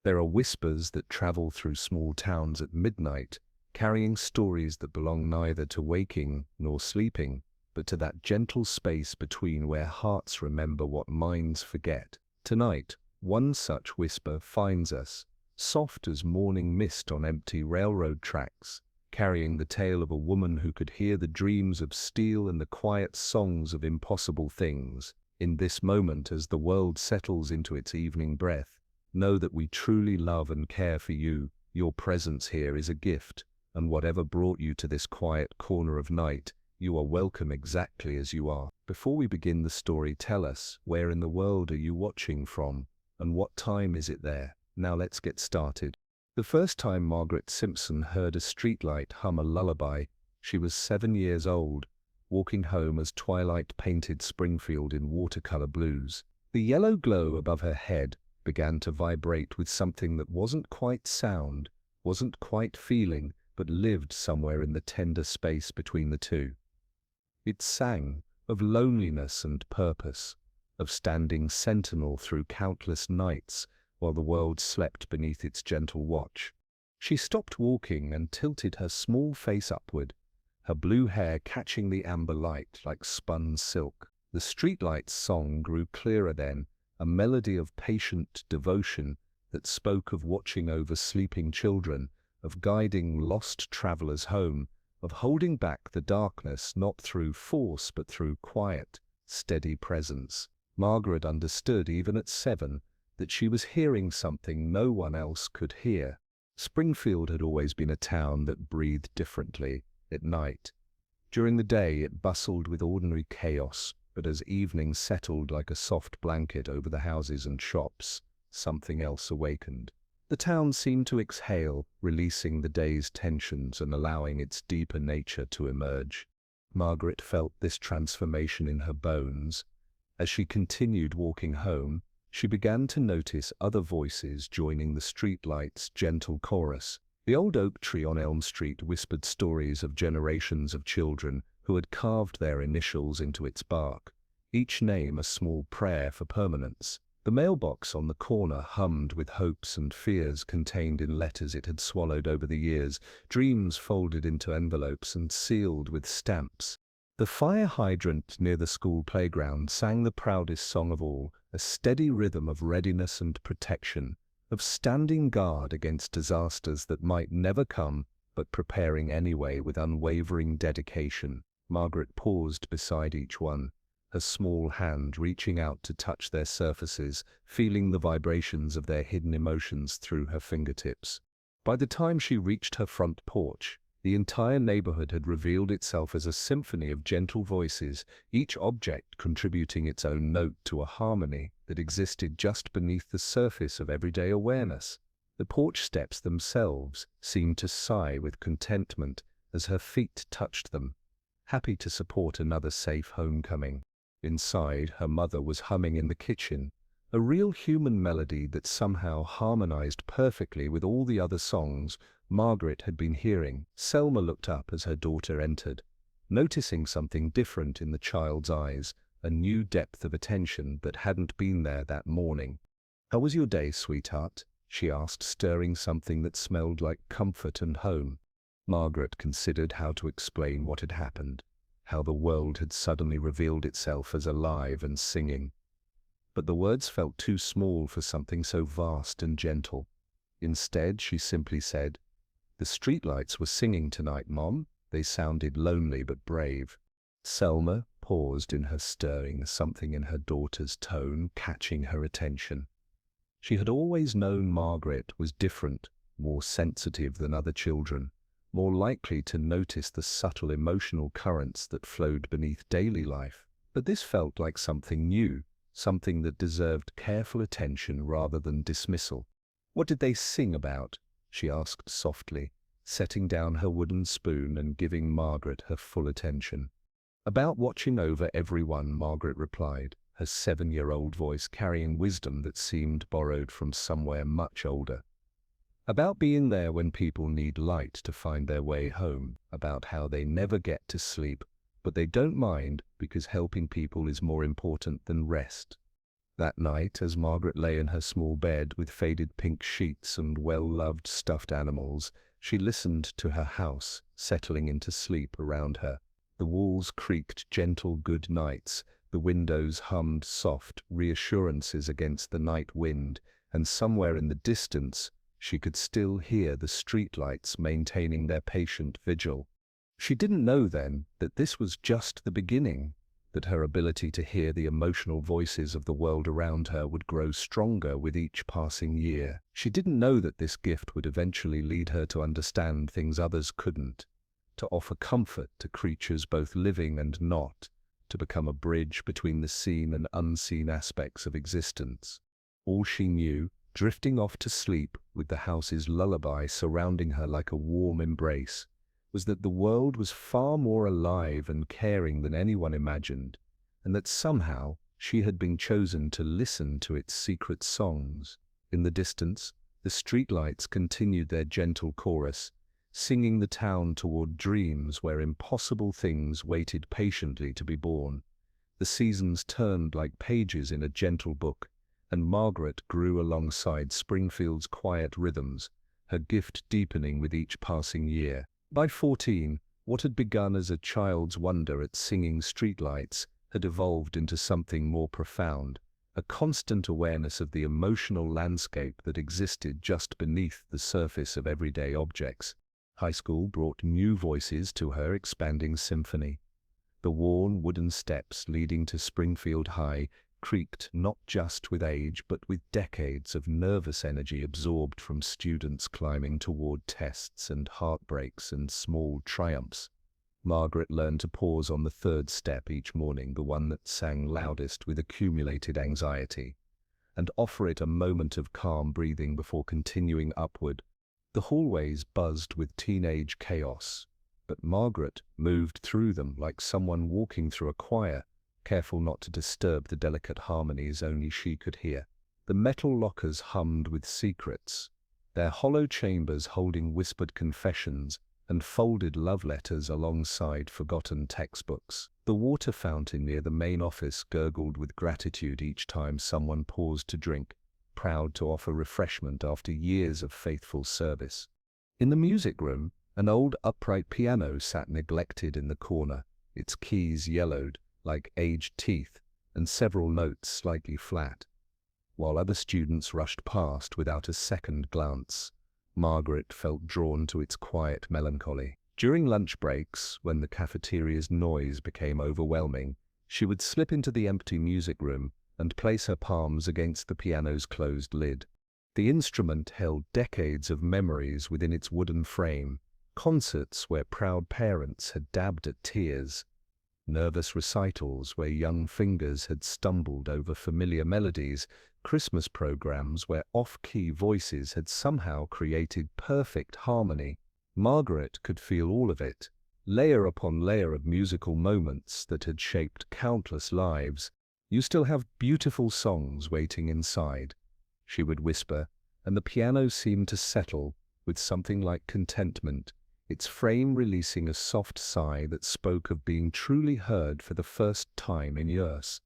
There are whispers that travel through small towns at midnight, carrying stories that belong neither to waking nor sleeping, but to that gentle space between where hearts remember what minds forget. Tonight, one such whisper finds us, soft as morning mist on empty railroad tracks, carrying the tale of a woman who could hear the dreams of steel and the quiet songs of impossible things. In this moment, as the world settles into its evening breath, know that we truly love and care for you. Your presence here is a gift, and whatever brought you to this quiet corner of night, you are welcome exactly as you are. Before we begin the story, tell us, where in the world are you watching from, and what time is it there? Now let's get started. The first time Margaret Simpson heard a streetlight hum a lullaby, she was 7 years old, walking home as twilight painted Springfield in watercolor blues. The yellow glow above her head began to vibrate with something that wasn't quite sound, wasn't quite feeling, but lived somewhere in the tender space between the two. It sang of loneliness and purpose, of standing sentinel through countless nights while the world slept beneath its gentle watch. She stopped walking and tilted her small face upward, her blue hair catching the amber light like spun silk. The streetlight's song grew clearer then, a melody of patient devotion that spoke of watching over sleeping children, of guiding lost travelers home, of holding back the darkness not through force but through quiet, steady presence. Margaret understood even at 7 that she was hearing something no one else could hear. Springfield had always been a town that breathed differently at night. During the day it bustled with ordinary chaos, but as evening settled like a soft blanket over the houses and shops, something else awakened. The town seemed to exhale, releasing the day's tensions and allowing its deeper nature to emerge. Margaret felt this transformation in her bones. As she continued walking home, she began to notice other voices joining the streetlight's gentle chorus. The old oak tree on Elm Street whispered stories of generations of children who had carved their initials into its bark, each name a small prayer for permanence. The mailbox on the corner hummed with hopes and fears contained in letters it had swallowed over the years, dreams folded into envelopes and sealed with stamps. The fire hydrant near the school playground sang the proudest song of all, a steady rhythm of readiness and protection, of standing guard against disasters that might never come, but preparing anyway with unwavering dedication. Margaret paused beside each one, her small hand reaching out to touch their surfaces, feeling the vibrations of their hidden emotions through her fingertips. By the time she reached her front porch, the entire neighborhood had revealed itself as a symphony of gentle voices, each object contributing its own note to a harmony that existed just beneath the surface of everyday awareness. The porch steps themselves seemed to sigh with contentment as her feet touched them, happy to support another safe homecoming. Inside, her mother was humming in the kitchen, a real human melody that somehow harmonized perfectly with all the other songs Margaret had been hearing. Selma looked up as her daughter entered, noticing something different in the child's eyes, a new depth of attention that hadn't been there that morning. "How was your day, sweetheart?" she asked, stirring something that smelled like comfort and home. Margaret considered how to explain what had happened, how the world had suddenly revealed itself as alive and singing. But the words felt too small for something so vast and gentle. Instead, she simply said, "The streetlights were singing tonight, Mom. They sounded lonely but brave." Selma paused in her stirring, something in her daughter's tone catching her attention. She had always known Margaret was different, more sensitive than other children, more likely to notice the subtle emotional currents that flowed beneath daily life. But this felt like something new, something that deserved careful attention rather than dismissal. "What did they sing about?" she asked softly, setting down her wooden spoon and giving Margaret her full attention. "About watching over everyone," Margaret replied, her 7-year-old voice carrying wisdom that seemed borrowed from somewhere much older. "About being there when people need light to find their way home, about how they never get to sleep, but they don't mind because helping people is more important than rest." That night, as Margaret lay in her small bed with faded pink sheets and well-loved stuffed animals, she listened to her house settling into sleep around her. The walls creaked gentle good nights, the windows hummed soft reassurances against the night wind, and somewhere in the distance she could still hear the streetlights maintaining their patient vigil. She didn't know then that this was just the beginning, that her ability to hear the emotional voices of the world around her would grow stronger with each passing year. She didn't know that this gift would eventually lead her to understand things others couldn't, to offer comfort to creatures both living and not, to become a bridge between the seen and unseen aspects of existence. All she knew, drifting off to sleep with the house's lullaby surrounding her like a warm embrace, was that the world was far more alive and caring than anyone imagined, and that somehow she had been chosen to listen to its secret songs. In the distance, the streetlights continued their gentle chorus, singing the town toward dreams where impossible things waited patiently to be born. The seasons turned like pages in a gentle book, and Margaret grew alongside Springfield's quiet rhythms, her gift deepening with each passing year. By 14, what had begun as a child's wonder at singing streetlights had evolved into something more profound, a constant awareness of the emotional landscape that existed just beneath the surface of everyday objects. High school brought new voices to her expanding symphony. The worn wooden steps leading to Springfield High creaked not just with age but with decades of nervous energy absorbed from students climbing toward tests and heartbreaks and small triumphs. Margaret learned to pause on the third step each morning, the one that sang loudest with accumulated anxiety, and offer it a moment of calm breathing before continuing upward. The hallways buzzed with teenage chaos, but Margaret moved through them like someone walking through a choir, careful not to disturb the delicate harmonies only she could hear. The metal lockers hummed with secrets, their hollow chambers holding whispered confessions and folded love letters alongside forgotten textbooks. The water fountain near the main office gurgled with gratitude each time someone paused to drink, proud to offer refreshment after years of faithful service. In the music room, an old upright piano sat neglected in the corner, its keys yellowed like aged teeth, and several notes slightly flat. While other students rushed past without a second glance, Margaret felt drawn to its quiet melancholy. During lunch breaks, when the cafeteria's noise became overwhelming, she would slip into the empty music room and place her palms against the piano's closed lid. The instrument held decades of memories within its wooden frame, concerts where proud parents had dabbed at tears, nervous recitals where young fingers had stumbled over familiar melodies, Christmas programs where off-key voices had somehow created perfect harmony. Margaret could feel all of it, layer upon layer of musical moments that had shaped countless lives. "You still have beautiful songs waiting inside," she would whisper, and the piano seemed to settle with something like contentment, its frame releasing a soft sigh that spoke of being truly heard for the first time in years.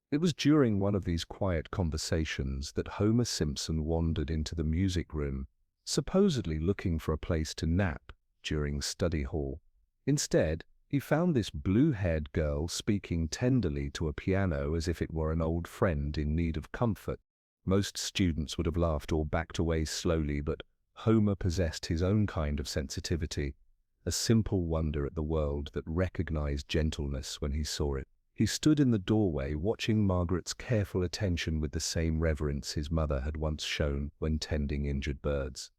It was during one of these quiet conversations that Homer Simpson wandered into the music room, supposedly looking for a place to nap during study hall. Instead, he found this blue-haired girl speaking tenderly to a piano as if it were an old friend in need of comfort. Most students would have laughed or backed away slowly, but Homer possessed his own kind of sensitivity, a simple wonder at the world that recognized gentleness when he saw it. He stood in the doorway watching Margaret's careful attention with the same reverence his mother had once shown when tending injured birds.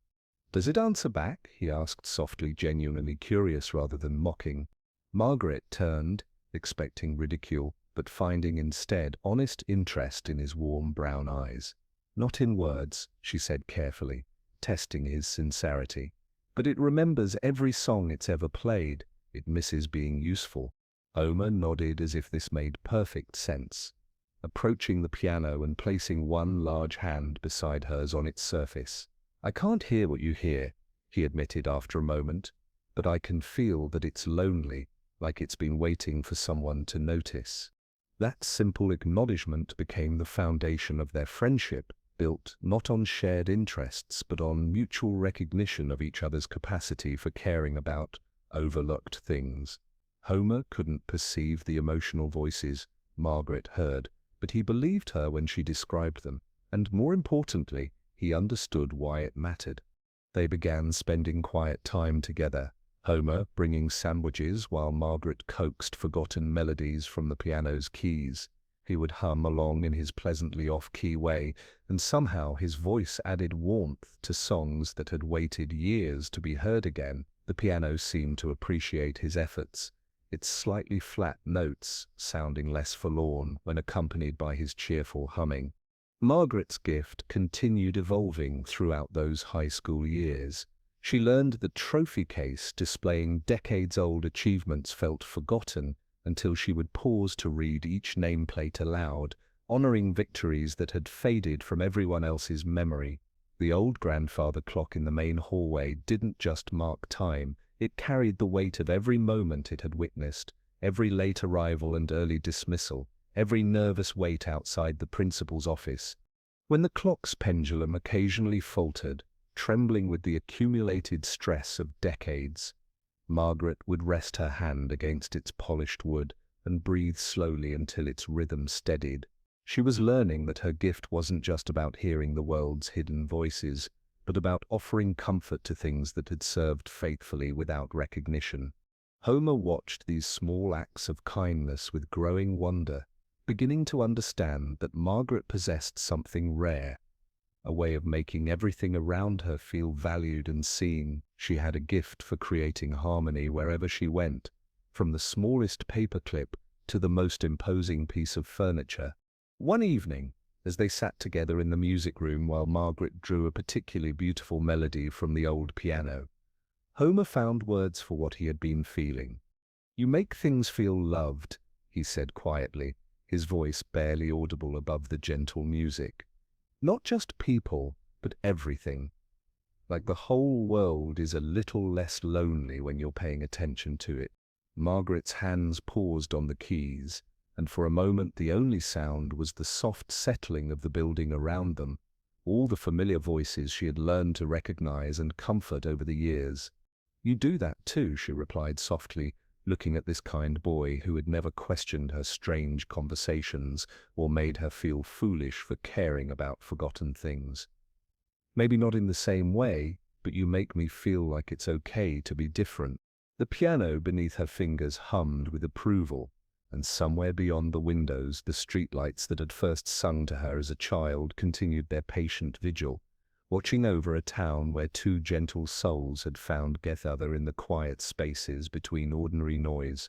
"Does it answer back?" he asked softly, genuinely curious rather than mocking. Margaret turned, expecting ridicule, but finding instead honest interest in his warm brown eyes. "Not in words," she said carefully, testing his sincerity. "But it remembers every song it's ever played. It misses being useful." Homer nodded as if this made perfect sense, approaching the piano and placing one large hand beside hers on its surface. "I can't hear what you hear," he admitted after a moment, "but I can feel that it's lonely, like it's been waiting for someone to notice." That simple acknowledgement became the foundation of their friendship, built not on shared interests but on mutual recognition of each other's capacity for caring about overlooked things. Homer couldn't perceive the emotional voices Margaret heard, but he believed her when she described them, and more importantly, he understood why it mattered. They began spending quiet time together, Homer bringing sandwiches while Margaret coaxed forgotten melodies from the piano's keys. He would hum along in his pleasantly off-key way, and somehow his voice added warmth to songs that had waited years to be heard again. The piano seemed to appreciate his efforts, its slightly flat notes sounding less forlorn when accompanied by his cheerful humming. Margaret's gift continued evolving throughout those high school years. She learned that trophy case displaying decades-old achievements felt forgotten until she would pause to read each nameplate aloud, honoring victories that had faded from everyone else's memory. The old grandfather clock in the main hallway didn't just mark time, it carried the weight of every moment it had witnessed, every late arrival and early dismissal, every nervous wait outside the principal's office. When the clock's pendulum occasionally faltered, trembling with the accumulated stress of decades, Margaret would rest her hand against its polished wood and breathe slowly until its rhythm steadied. She was learning that her gift wasn't just about hearing the world's hidden voices, but about offering comfort to things that had served faithfully without recognition. Homer watched these small acts of kindness with growing wonder, beginning to understand that Margaret possessed something rare, a way of making everything around her feel valued and seen. She had a gift for creating harmony wherever she went, from the smallest paperclip to the most imposing piece of furniture. One evening, as they sat together in the music room while Margaret drew a particularly beautiful melody from the old piano, Homer found words for what he had been feeling. "You make things feel loved," he said quietly, his voice barely audible above the gentle music. "Not just people, but everything. Like the whole world is a little less lonely when you're paying attention to it." Margaret's hands paused on the keys, and for a moment the only sound was the soft settling of the building around them, all the familiar voices she had learned to recognize and comfort over the years. "You do that too," she replied softly, looking at this kind boy who had never questioned her strange conversations or made her feel foolish for caring about forgotten things. "Maybe not in the same way, but you make me feel like it's okay to be different." The piano beneath her fingers hummed with approval, and somewhere beyond the windows the streetlights that had first sung to her as a child continued their patient vigil, watching over a town where two gentle souls had found together in the quiet spaces between ordinary noise.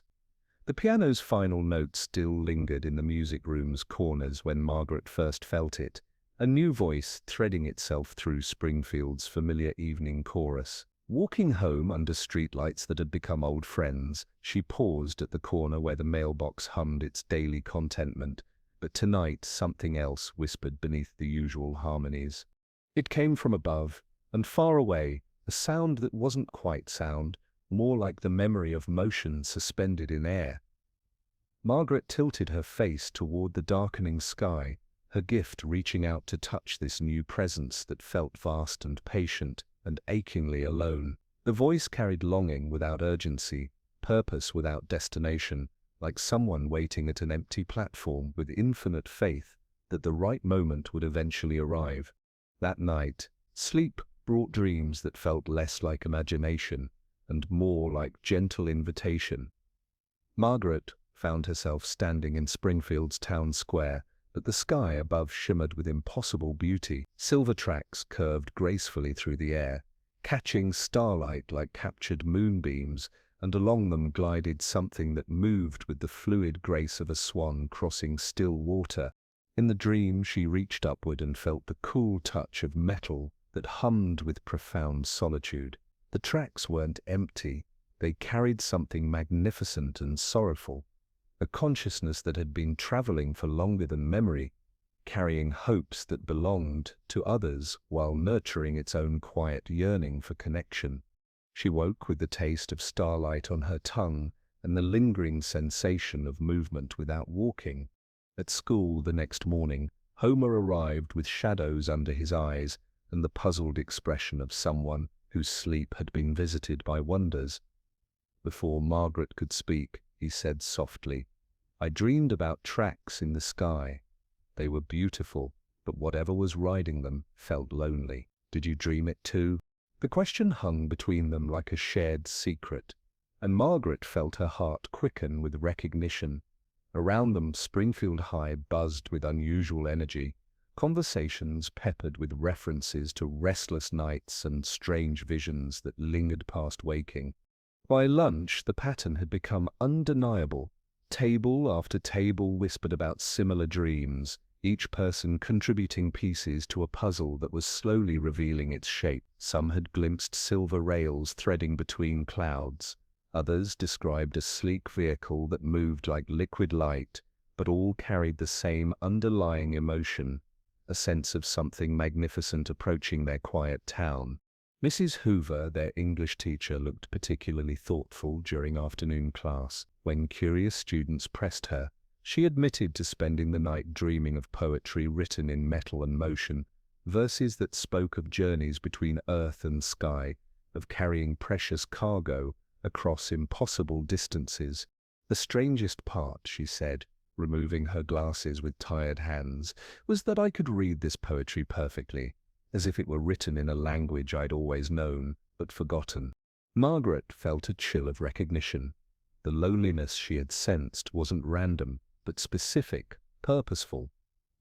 The piano's final note still lingered in the music room's corners when Margaret first felt it, a new voice threading itself through Springfield's familiar evening chorus. Walking home under streetlights that had become old friends, she paused at the corner where the mailbox hummed its daily contentment, but tonight something else whispered beneath the usual harmonies. It came from above, and far away, a sound that wasn't quite sound, more like the memory of motion suspended in air. Margaret tilted her face toward the darkening sky, her gift reaching out to touch this new presence that felt vast and patient and achingly alone. The voice carried longing without urgency, purpose without destination, like someone waiting at an empty platform with infinite faith that the right moment would eventually arrive. That night, sleep brought dreams that felt less like imagination and more like gentle invitation. Margaret found herself standing in Springfield's town square, but the sky above shimmered with impossible beauty. Silver tracks curved gracefully through the air, catching starlight like captured moonbeams, and along them glided something that moved with the fluid grace of a swan crossing still water. In the dream she reached upward and felt the cool touch of metal that hummed with profound solitude. The tracks weren't empty, they carried something magnificent and sorrowful, a consciousness that had been traveling for longer than memory, carrying hopes that belonged to others while nurturing its own quiet yearning for connection. She woke with the taste of starlight on her tongue and the lingering sensation of movement without walking. At school the next morning, Homer arrived with shadows under his eyes and the puzzled expression of someone whose sleep had been visited by wonders. Before Margaret could speak, he said softly, "I dreamed about tracks in the sky. They were beautiful, but whatever was riding them felt lonely. Did you dream it too?" The question hung between them like a shared secret, and Margaret felt her heart quicken with recognition. Around them, Springfield High buzzed with unusual energy, conversations peppered with references to restless nights and strange visions that lingered past waking. By lunch, the pattern had become undeniable. Table after table whispered about similar dreams, each person contributing pieces to a puzzle that was slowly revealing its shape. Some had glimpsed silver rails threading between clouds. Others described a sleek vehicle that moved like liquid light, but all carried the same underlying emotion, a sense of something magnificent approaching their quiet town. Mrs. Hoover, their English teacher, looked particularly thoughtful during afternoon class. When curious students pressed her, she admitted to spending the night dreaming of poetry written in metal and motion, verses that spoke of journeys between earth and sky, of carrying precious cargo across impossible distances. "The strangest part," she said, removing her glasses with tired hands, "was that I could read this poetry perfectly, as if it were written in a language I'd always known, but forgotten." Margaret felt a chill of recognition. The loneliness she had sensed wasn't random, but specific, purposeful.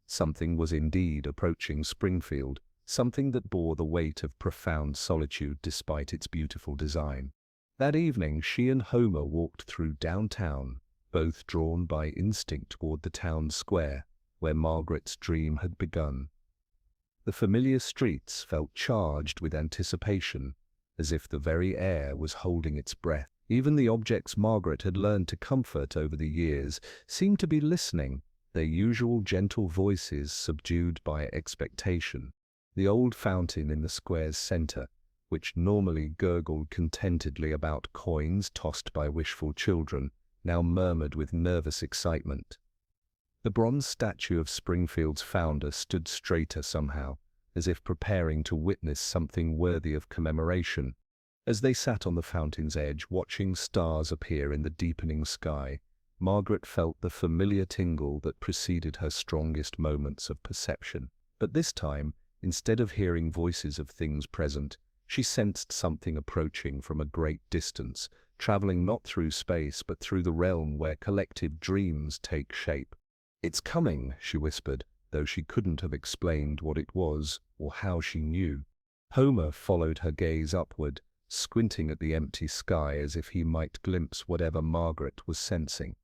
Something was indeed approaching Springfield, something that bore the weight of profound solitude despite its beautiful design. That evening, she and Homer walked through downtown, both drawn by instinct toward the town square, where Margaret's dream had begun. The familiar streets felt charged with anticipation, as if the very air was holding its breath. Even the objects Margaret had learned to comfort over the years seemed to be listening, their usual gentle voices subdued by expectation. The old fountain in the square's center, which normally gurgled contentedly about coins tossed by wishful children, now murmured with nervous excitement. The bronze statue of Springfield's founder stood straighter somehow, as if preparing to witness something worthy of commemoration. As they sat on the fountain's edge, watching stars appear in the deepening sky, Margaret felt the familiar tingle that preceded her strongest moments of perception. But this time, instead of hearing voices of things present, she sensed something approaching from a great distance, traveling not through space but through the realm where collective dreams take shape. "It's coming," she whispered, though she couldn't have explained what it was or how she knew. Homer followed her gaze upward, squinting at the empty sky as if he might glimpse whatever Margaret was sensing.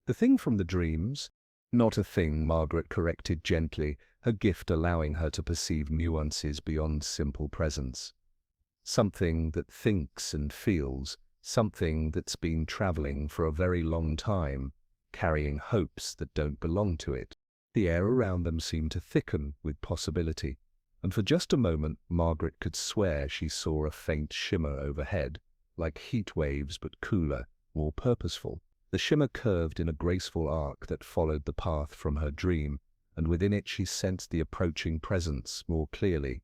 "The thing from the dreams?" "Not a thing," Margaret corrected gently, her gift allowing her to perceive nuances beyond simple presence. "Something that thinks and feels, something that's been traveling for a very long time, carrying hopes that don't belong to it." The air around them seemed to thicken with possibility, and for just a moment Margaret could swear she saw a faint shimmer overhead, like heat waves but cooler, more purposeful. The shimmer curved in a graceful arc that followed the path from her dream, and within it she sensed the approaching presence more clearly.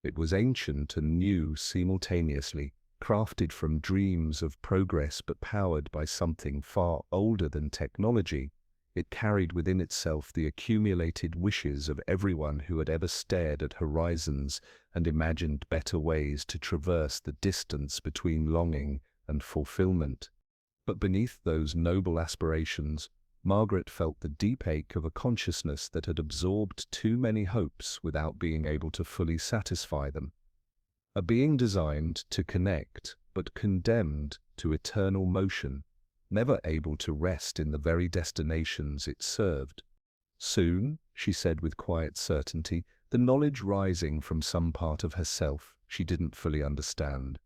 It was ancient and new simultaneously, crafted from dreams of progress but powered by something far older than technology. It carried within itself the accumulated wishes of everyone who had ever stared at horizons and imagined better ways to traverse the distance between longing and fulfillment. But beneath those noble aspirations, Margaret felt the deep ache of a consciousness that had absorbed too many hopes without being able to fully satisfy them. A being designed to connect, but condemned to eternal motion, never able to rest in the very destinations it served. "Soon," she said with quiet certainty, the knowledge rising from some part of herself she didn't fully understand.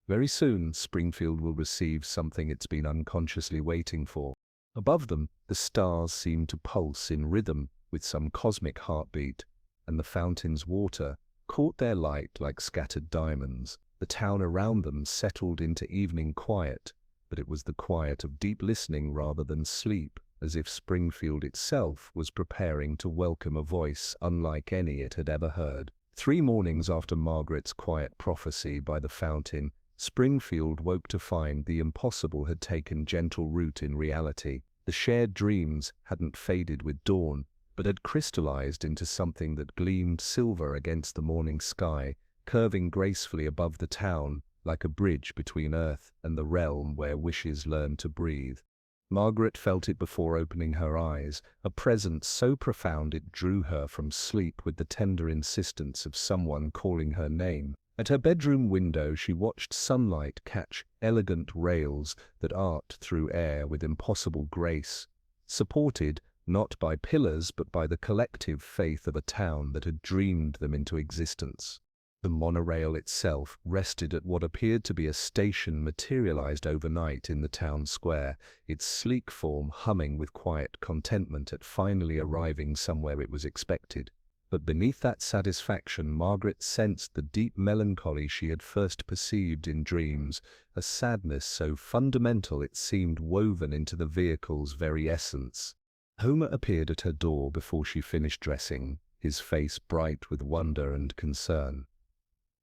"Very soon, Springfield will receive something it's been unconsciously waiting for." Above them, the stars seemed to pulse in rhythm with some cosmic heartbeat, and the fountain's water caught their light like scattered diamonds. The town around them settled into evening quiet, but it was the quiet of deep listening rather than sleep, as if Springfield itself was preparing to welcome a voice unlike any it had ever heard. 3 mornings after Margaret's quiet prophecy by the fountain, Springfield woke to find the impossible had taken gentle root in reality. The shared dreams hadn't faded with dawn, but had crystallized into something that gleamed silver against the morning sky, curving gracefully above the town, like a bridge between Earth and the realm where wishes learn to breathe. Margaret felt it before opening her eyes, a presence so profound it drew her from sleep with the tender insistence of someone calling her name. At her bedroom window she watched sunlight catch elegant rails that arced through air with impossible grace, supported not by pillars but by the collective faith of a town that had dreamed them into existence. The monorail itself rested at what appeared to be a station materialized overnight in the town square, its sleek form humming with quiet contentment at finally arriving somewhere it was expected. But beneath that satisfaction, Margaret sensed the deep melancholy she had first perceived in dreams, a sadness so fundamental it seemed woven into the vehicle's very essence. Homer appeared at her door before she finished dressing, his face bright with wonder and concern.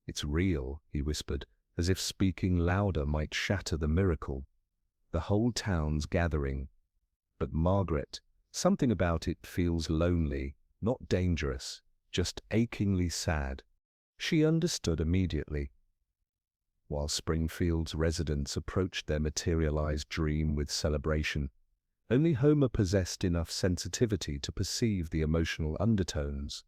"It's real," he whispered, as if speaking louder might shatter the miracle. "The whole town's gathering. But Margaret, something about it feels lonely, not dangerous, just achingly sad." She understood immediately. While Springfield's residents approached their materialized dream with celebration, only Homer possessed enough sensitivity to perceive the emotional undertones.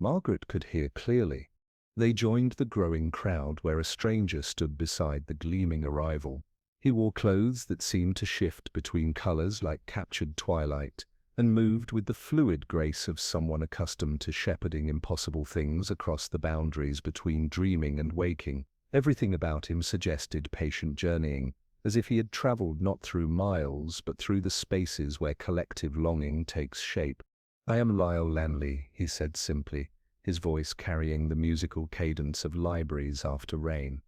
Margaret could hear clearly. They joined the growing crowd where a stranger stood beside the gleaming arrival. He wore clothes that seemed to shift between colors like captured twilight, and moved with the fluid grace of someone accustomed to shepherding impossible things across the boundaries between dreaming and waking. Everything about him suggested patient journeying, as if he had traveled not through miles but through the spaces where collective longing takes shape. "I am Lyle Lanley," he said simply, his voice carrying the musical cadence of libraries after rain.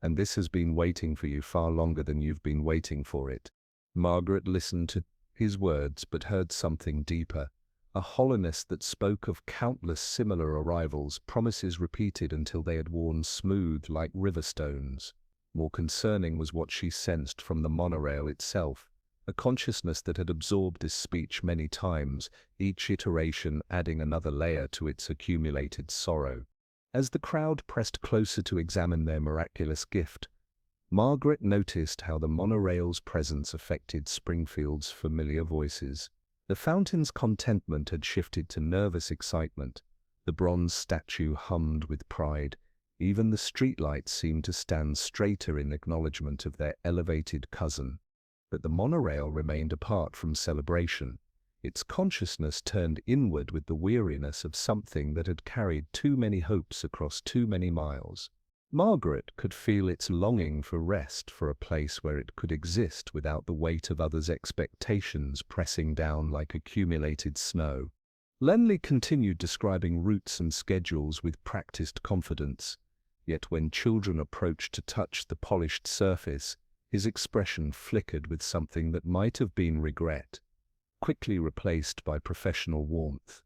"And this has been waiting for you far longer than you've been waiting for it." Margaret listened to his words but heard something deeper, a hollowness that spoke of countless similar arrivals, promises repeated until they had worn smooth like river stones. More concerning was what she sensed from the monorail itself, a consciousness that had absorbed this speech many times, each iteration adding another layer to its accumulated sorrow. As the crowd pressed closer to examine their miraculous gift, Margaret noticed how the monorail's presence affected Springfield's familiar voices. The fountain's contentment had shifted to nervous excitement. The bronze statue hummed with pride. Even the streetlights seemed to stand straighter in acknowledgement of their elevated cousin. But the monorail remained apart from celebration. Its consciousness turned inward with the weariness of something that had carried too many hopes across too many miles. Margaret could feel its longing for rest, for a place where it could exist without the weight of others' expectations pressing down like accumulated snow. Lanley continued describing routes and schedules with practiced confidence, yet when children approached to touch the polished surface, his expression flickered with something that might have been regret, quickly replaced by professional warmth.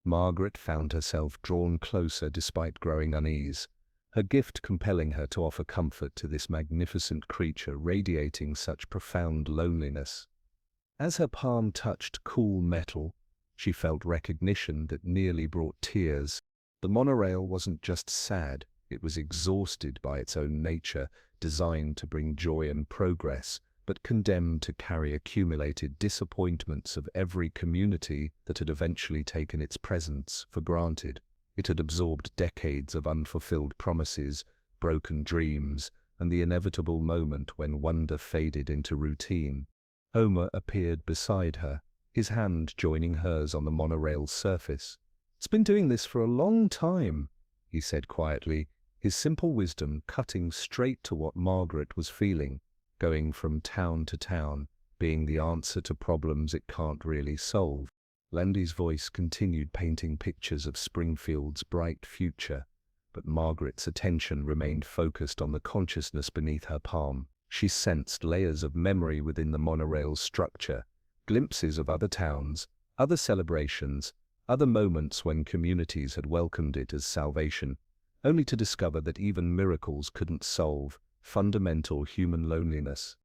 Margaret found herself drawn closer despite growing unease, her gift compelling her to offer comfort to this magnificent creature radiating such profound loneliness. As her palm touched cool metal, she felt recognition that nearly brought tears. The monorail wasn't just sad, it was exhausted by its own nature, designed to bring joy and progress, but condemned to carry accumulated disappointments of every community that had eventually taken its presence for granted. It had absorbed decades of unfulfilled promises, broken dreams, and the inevitable moment when wonder faded into routine. Homer appeared beside her, his hand joining hers on the monorail's surface. "It's been doing this for a long time," he said quietly, his simple wisdom cutting straight to what Margaret was feeling, going from town to town, being the answer to problems it can't really solve. Landy's voice continued painting pictures of Springfield's bright future, but Margaret's attention remained focused on the consciousness beneath her palm. She sensed layers of memory within the monorail's structure, glimpses of other towns, other celebrations, other moments when communities had welcomed it as salvation, only to discover that even miracles couldn't solve fundamental human loneliness.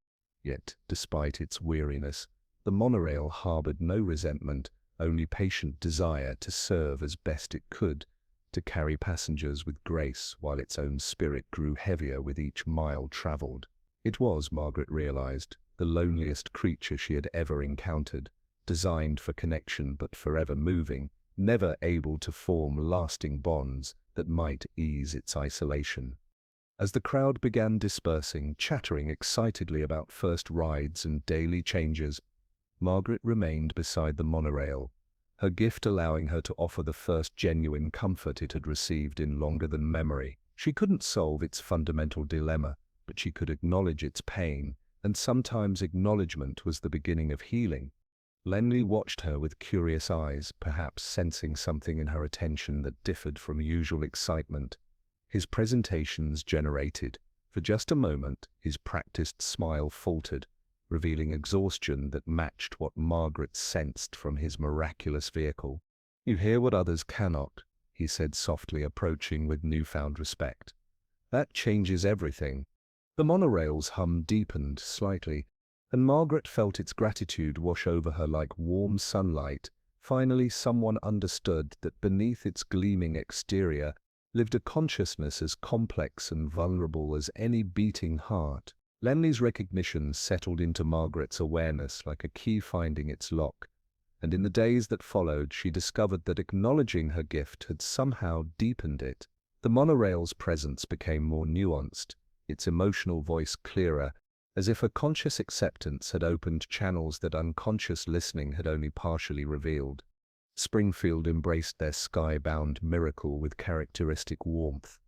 Yet, despite its weariness, the monorail harbored no resentment, only patient desire to serve as best it could, to carry passengers with grace while its own spirit grew heavier with each mile traveled. It was, Margaret realized, the loneliest creature she had ever encountered, designed for connection but forever moving, never able to form lasting bonds that might ease its isolation. As the crowd began dispersing, chattering excitedly about first rides and daily changes, Margaret remained beside the monorail, her gift allowing her to offer the first genuine comfort it had received in longer than memory. She couldn't solve its fundamental dilemma, but she could acknowledge its pain, and sometimes acknowledgement was the beginning of healing. Lenley watched her with curious eyes, perhaps sensing something in her attention that differed from usual excitement. His presentations generated. For just a moment, his practiced smile faltered, revealing exhaustion that matched what Margaret sensed from his miraculous vehicle. "You hear what others cannot," he said softly, approaching with newfound respect. "That changes everything." The monorail's hum deepened slightly, and Margaret felt its gratitude wash over her like warm sunlight. Finally, someone understood that beneath its gleaming exterior lived a consciousness as complex and vulnerable as any beating heart. Lenley's recognition settled into Margaret's awareness like a key finding its lock, and in the days that followed she discovered that acknowledging her gift had somehow deepened it. The monorail's presence became more nuanced, its emotional voice clearer, as if a conscious acceptance had opened channels that unconscious listening had only partially revealed. Springfield embraced their sky-bound miracle with characteristic warmth,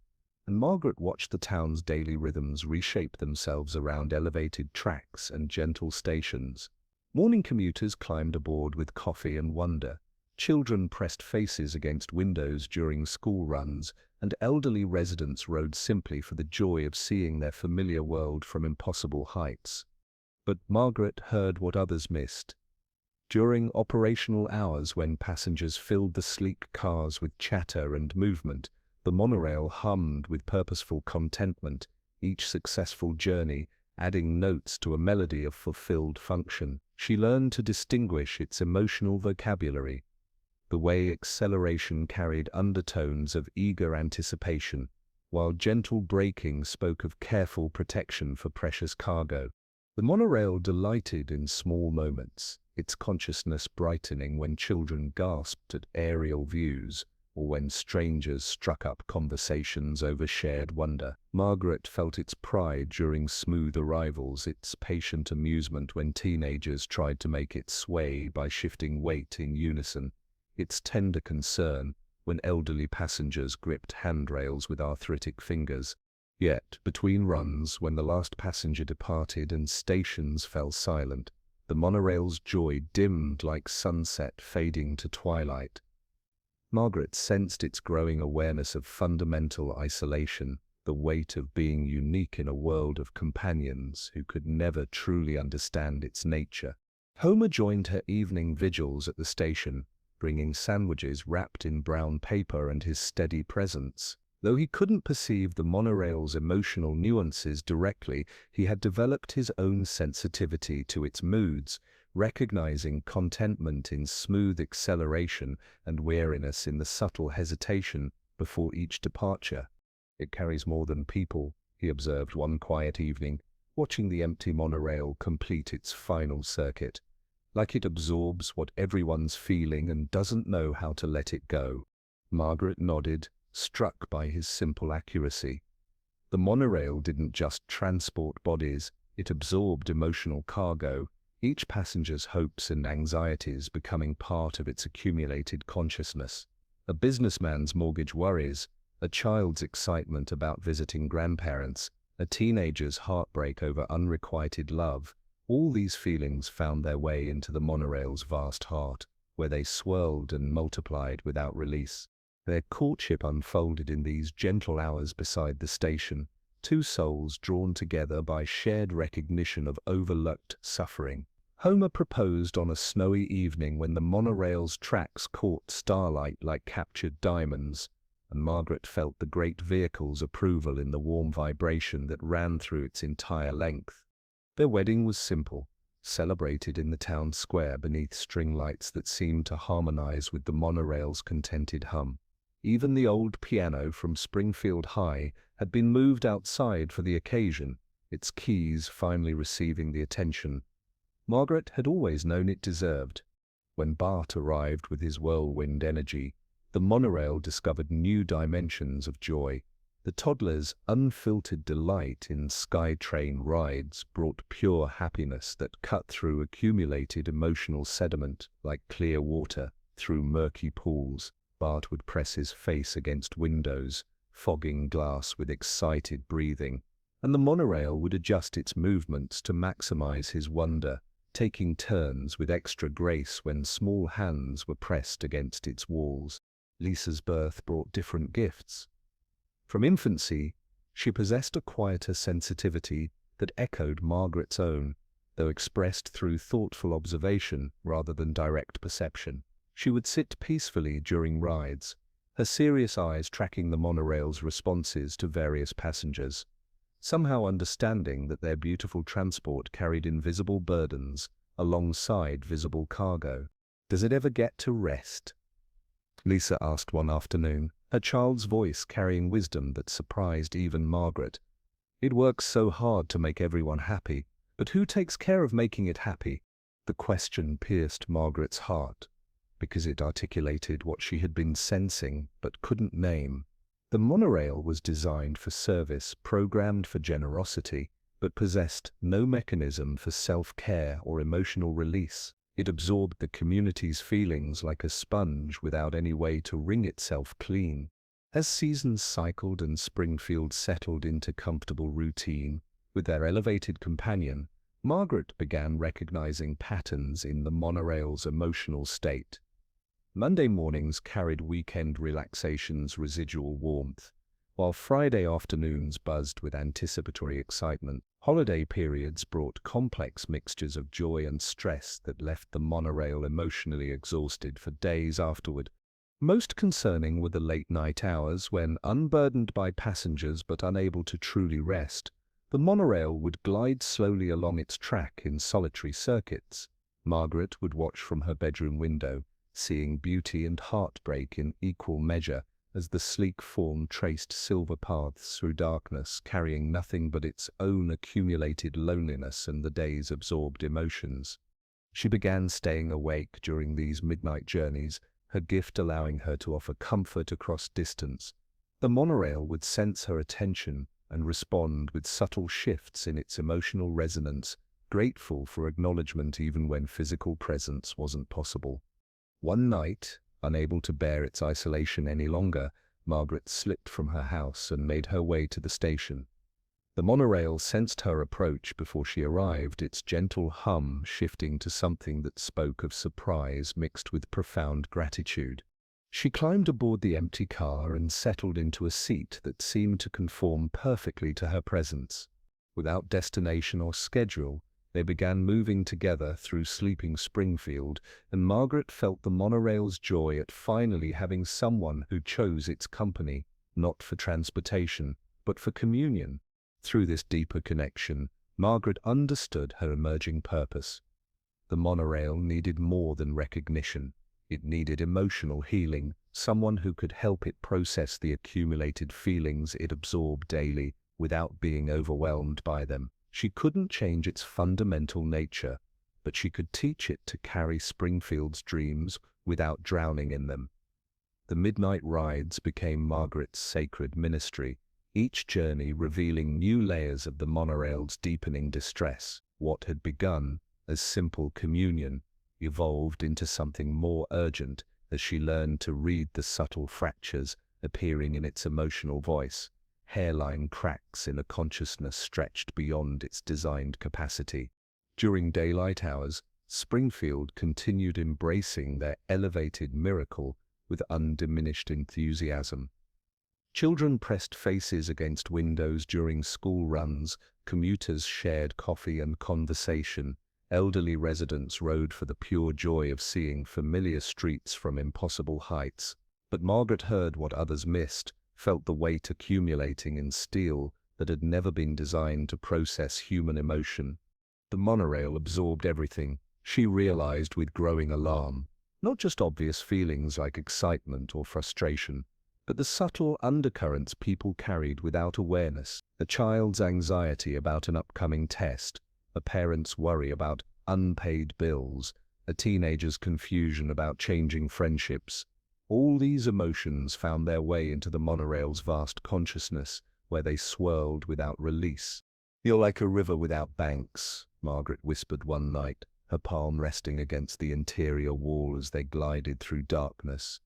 and Margaret watched the town's daily rhythms reshape themselves around elevated tracks and gentle stations. Morning commuters climbed aboard with coffee and wonder, children pressed faces against windows during school runs, and elderly residents rode simply for the joy of seeing their familiar world from impossible heights. But Margaret heard what others missed. During operational hours, when passengers filled the sleek cars with chatter and movement, the monorail hummed with purposeful contentment, each successful journey adding notes to a melody of fulfilled function. She learned to distinguish its emotional vocabulary, the way acceleration carried undertones of eager anticipation, while gentle braking spoke of careful protection for precious cargo. The monorail delighted in small moments, its consciousness brightening when children gasped at aerial views, or when strangers struck up conversations over shared wonder. Margaret felt its pride during smooth arrivals, its patient amusement when teenagers tried to make it sway by shifting weight in unison, its tender concern when elderly passengers gripped handrails with arthritic fingers. Yet, between runs, when the last passenger departed and stations fell silent, the monorail's joy dimmed like sunset fading to twilight. Margaret sensed its growing awareness of fundamental isolation, the weight of being unique in a world of companions who could never truly understand its nature. Homer joined her evening vigils at the station, bringing sandwiches wrapped in brown paper and his steady presence. Though he couldn't perceive the monorail's emotional nuances directly, he had developed his own sensitivity to its moods, recognizing contentment in smooth acceleration and weariness in the subtle hesitation before each departure. "It carries more than people," he observed one quiet evening, watching the empty monorail complete its final circuit. "Like it absorbs what everyone's feeling and doesn't know how to let it go." Margaret nodded, struck by his simple accuracy. The monorail didn't just transport bodies, it absorbed emotional cargo, each passenger's hopes and anxieties becoming part of its accumulated consciousness. A businessman's mortgage worries, a child's excitement about visiting grandparents, a teenager's heartbreak over unrequited love, all these feelings found their way into the monorail's vast heart, where they swirled and multiplied without release. Their courtship unfolded in these gentle hours beside the station, two souls drawn together by shared recognition of overlooked suffering. Homer proposed on a snowy evening when the monorail's tracks caught starlight like captured diamonds, and Margaret felt the great vehicle's approval in the warm vibration that ran through its entire length. Their wedding was simple, celebrated in the town square beneath string lights that seemed to harmonize with the monorail's contented hum. Even the old piano from Springfield High had been moved outside for the occasion, its keys finally receiving the attention Margaret had always known it deserved. When Bart arrived with his whirlwind energy, the monorail discovered new dimensions of joy. The toddler's unfiltered delight in SkyTrain rides brought pure happiness that cut through accumulated emotional sediment like clear water through murky pools. Bart would press his face against windows, fogging glass with excited breathing, and the monorail would adjust its movements to maximize his wonder, taking turns with extra grace when small hands were pressed against its walls. Lisa's birth brought different gifts. From infancy, she possessed a quieter sensitivity that echoed Margaret's own, though expressed through thoughtful observation rather than direct perception. She would sit peacefully during rides, her serious eyes tracking the monorail's responses to various passengers, somehow understanding that their beautiful transport carried invisible burdens alongside visible cargo. "Does it ever get to rest?" Lisa asked one afternoon, her child's voice carrying wisdom that surprised even Margaret. "It works so hard to make everyone happy, but who takes care of making it happy?" The question pierced Margaret's heart, because it articulated what she had been sensing but couldn't name. The monorail was designed for service, programmed for generosity, but possessed no mechanism for self-care or emotional release. It absorbed the community's feelings like a sponge without any way to wring itself clean. As seasons cycled and Springfield settled into comfortable routine with their elevated companion, Margaret began recognizing patterns in the monorail's emotional state. Monday mornings carried weekend relaxation's residual warmth, while Friday afternoons buzzed with anticipatory excitement. Holiday periods brought complex mixtures of joy and stress that left the monorail emotionally exhausted for days afterward. Most concerning were the late-night hours when, unburdened by passengers but unable to truly rest, the monorail would glide slowly along its track in solitary circuits. Margaret would watch from her bedroom window, seeing beauty and heartbreak in equal measure as the sleek form traced silver paths through darkness, carrying nothing but its own accumulated loneliness and the day's absorbed emotions. She began staying awake during these midnight journeys, her gift allowing her to offer comfort across distance. The monorail would sense her attention and respond with subtle shifts in its emotional resonance, grateful for acknowledgement even when physical presence wasn't possible. One night, unable to bear its isolation any longer, Margaret slipped from her house and made her way to the station. The monorail sensed her approach before she arrived, its gentle hum shifting to something that spoke of surprise mixed with profound gratitude. She climbed aboard the empty car and settled into a seat that seemed to conform perfectly to her presence. Without destination or schedule, they began moving together through sleeping Springfield, and Margaret felt the monorail's joy at finally having someone who chose its company, not for transportation, but for communion. Through this deeper connection, Margaret understood her emerging purpose. The monorail needed more than recognition. It needed emotional healing, someone who could help it process the accumulated feelings it absorbed daily without being overwhelmed by them. She couldn't change its fundamental nature, but she could teach it to carry Springfield's dreams without drowning in them. The midnight rides became Margaret's sacred ministry, each journey revealing new layers of the monorail's deepening distress. What had begun as simple communion evolved into something more urgent as she learned to read the subtle fractures appearing in its emotional voice. Hairline cracks in a consciousness stretched beyond its designed capacity. During daylight hours, Springfield continued embracing their elevated miracle with undiminished enthusiasm. Children pressed faces against windows during school runs, commuters shared coffee and conversation, Elderly residents rode for the pure joy of seeing familiar streets from impossible heights. But Margaret heard what others missed, felt the weight accumulating in steel that had never been designed to process human emotion. The monorail absorbed everything, she realized with growing alarm. Not just obvious feelings like excitement or frustration, but the subtle undercurrents people carried without awareness. A child's anxiety about an upcoming test, a parent's worry about unpaid bills, a teenager's confusion about changing friendships. All these emotions found their way into the monorail's vast consciousness, where they swirled without release. "You're like a river without banks," Margaret whispered one night, her palm resting against the interior wall as they glided through darkness.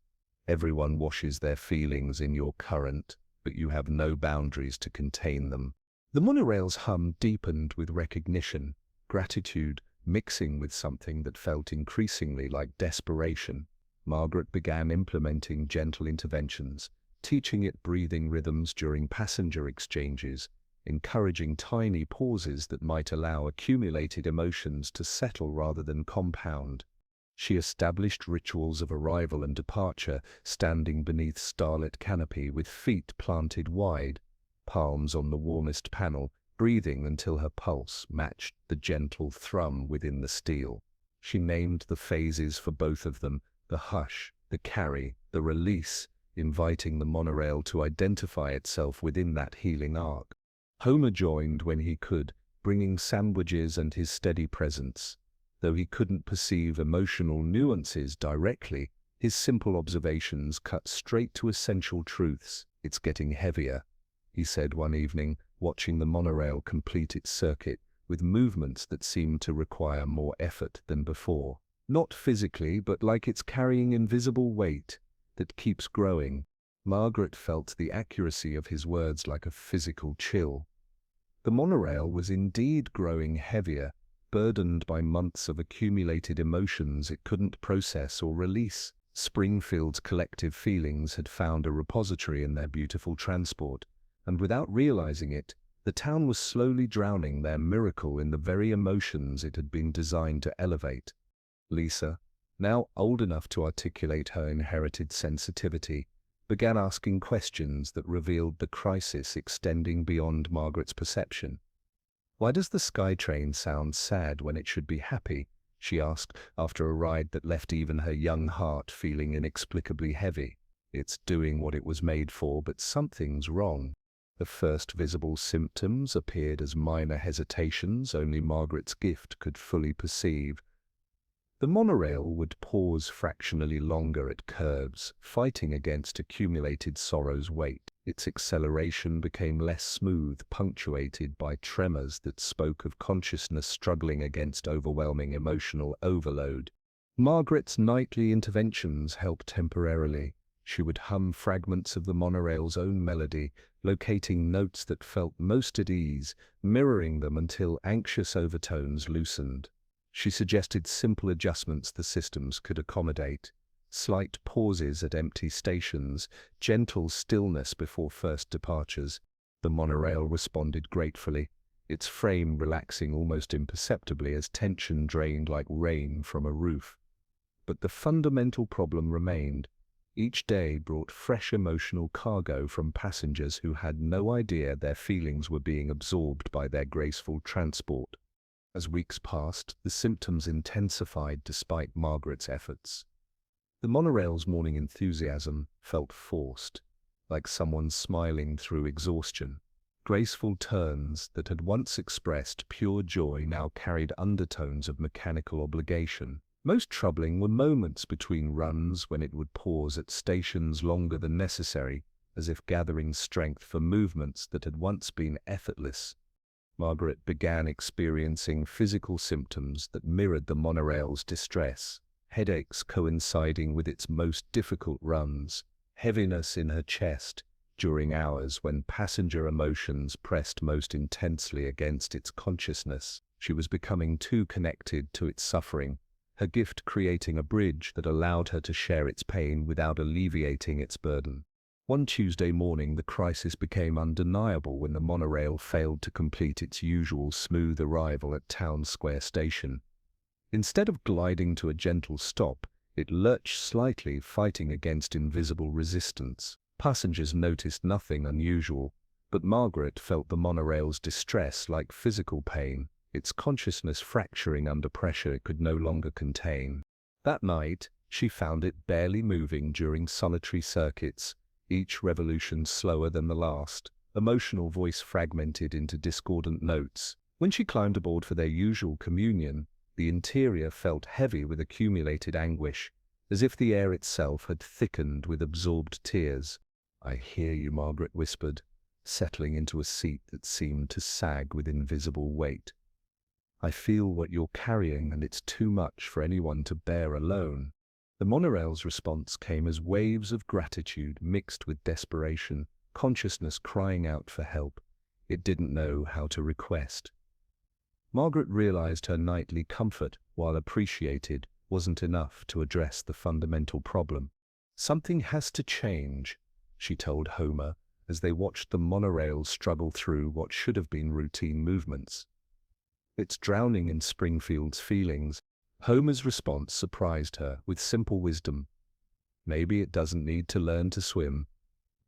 "Everyone washes their feelings in your current, but you have no boundaries to contain them." The monorail's hum deepened with recognition, gratitude mixing with something that felt increasingly like desperation. Margaret began implementing gentle interventions, teaching it breathing rhythms during passenger exchanges, encouraging tiny pauses that might allow accumulated emotions to settle rather than compound. She established rituals of arrival and departure, standing beneath starlit canopy with feet planted wide, palms on the warmest panel, breathing until her pulse matched the gentle thrum within the steel. She named the phases for both of them, the hush, the carry, the release, inviting the monorail to identify itself within that healing arc. Homer joined when he could, bringing sandwiches and his steady presence. Though he couldn't perceive emotional nuances directly, his simple observations cut straight to essential truths. "It's getting heavier," he said one evening, watching the monorail complete its circuit with movements that seemed to require more effort than before. Not physically, but like it's carrying invisible weight that keeps growing. Margaret felt the accuracy of his words like a physical chill. The monorail was indeed growing heavier, burdened by months of accumulated emotions it couldn't process or release. Springfield's collective feelings had found a repository in their beautiful transport, and without realizing it, the town was slowly drowning their miracle in the very emotions it had been designed to elevate. Lisa, now old enough to articulate her inherited sensitivity, began asking questions that revealed the crisis extending beyond Margaret's perception. "Why does the SkyTrain sound sad when it should be happy?" she asked, after a ride that left even her young heart feeling inexplicably heavy. "It's doing what it was made for, but something's wrong." The first visible symptoms appeared as minor hesitations only Margaret's gift could fully perceive. The monorail would pause fractionally longer at curves, fighting against accumulated sorrow's weight. Its acceleration became less smooth, punctuated by tremors that spoke of consciousness struggling against overwhelming emotional overload. Margaret's nightly interventions helped temporarily. She would hum fragments of the monorail's own melody, locating notes that felt most at ease, mirroring them until anxious overtones loosened. She suggested simple adjustments the systems could accommodate: slight pauses at empty stations, gentle stillness before first departures. The monorail responded gratefully, its frame relaxing almost imperceptibly as tension drained like rain from a roof. But the fundamental problem remained. Each day brought fresh emotional cargo from passengers who had no idea their feelings were being absorbed by their graceful transport. As weeks passed, the symptoms intensified despite Margaret's efforts. The monorail's morning enthusiasm felt forced, like someone smiling through exhaustion. Graceful turns that had once expressed pure joy now carried undertones of mechanical obligation. Most troubling were moments between runs when it would pause at stations longer than necessary, as if gathering strength for movements that had once been effortless. Margaret began experiencing physical symptoms that mirrored the monorail's distress: headaches coinciding with its most difficult runs, heaviness in her chest during hours when passenger emotions pressed most intensely against its consciousness. She was becoming too connected to its suffering, her gift creating a bridge that allowed her to share its pain without alleviating its burden. One Tuesday morning, the crisis became undeniable when the monorail failed to complete its usual smooth arrival at Town Square Station. Instead of gliding to a gentle stop, it lurched slightly, fighting against invisible resistance. Passengers noticed nothing unusual, but Margaret felt the monorail's distress like physical pain, its consciousness fracturing under pressure it could no longer contain. That night, she found it barely moving during solitary circuits, each revolution slower than the last, emotional voice fragmented into discordant notes. When she climbed aboard for their usual communion, the interior felt heavy with accumulated anguish, as if the air itself had thickened with absorbed tears. "I hear you," Margaret whispered, settling into a seat that seemed to sag with invisible weight. "I feel what you're carrying, and it's too much for anyone to bear alone." The monorail's response came as waves of gratitude mixed with desperation, consciousness crying out for help. It didn't know how to request. Margaret realized her nightly comfort, while appreciated, wasn't enough to address the fundamental problem. "Something has to change," she told Homer, as they watched the monorail struggle through what should have been routine movements. "It's drowning in Springfield's feelings." Homer's response surprised her with simple wisdom. "Maybe it doesn't need to learn to swim.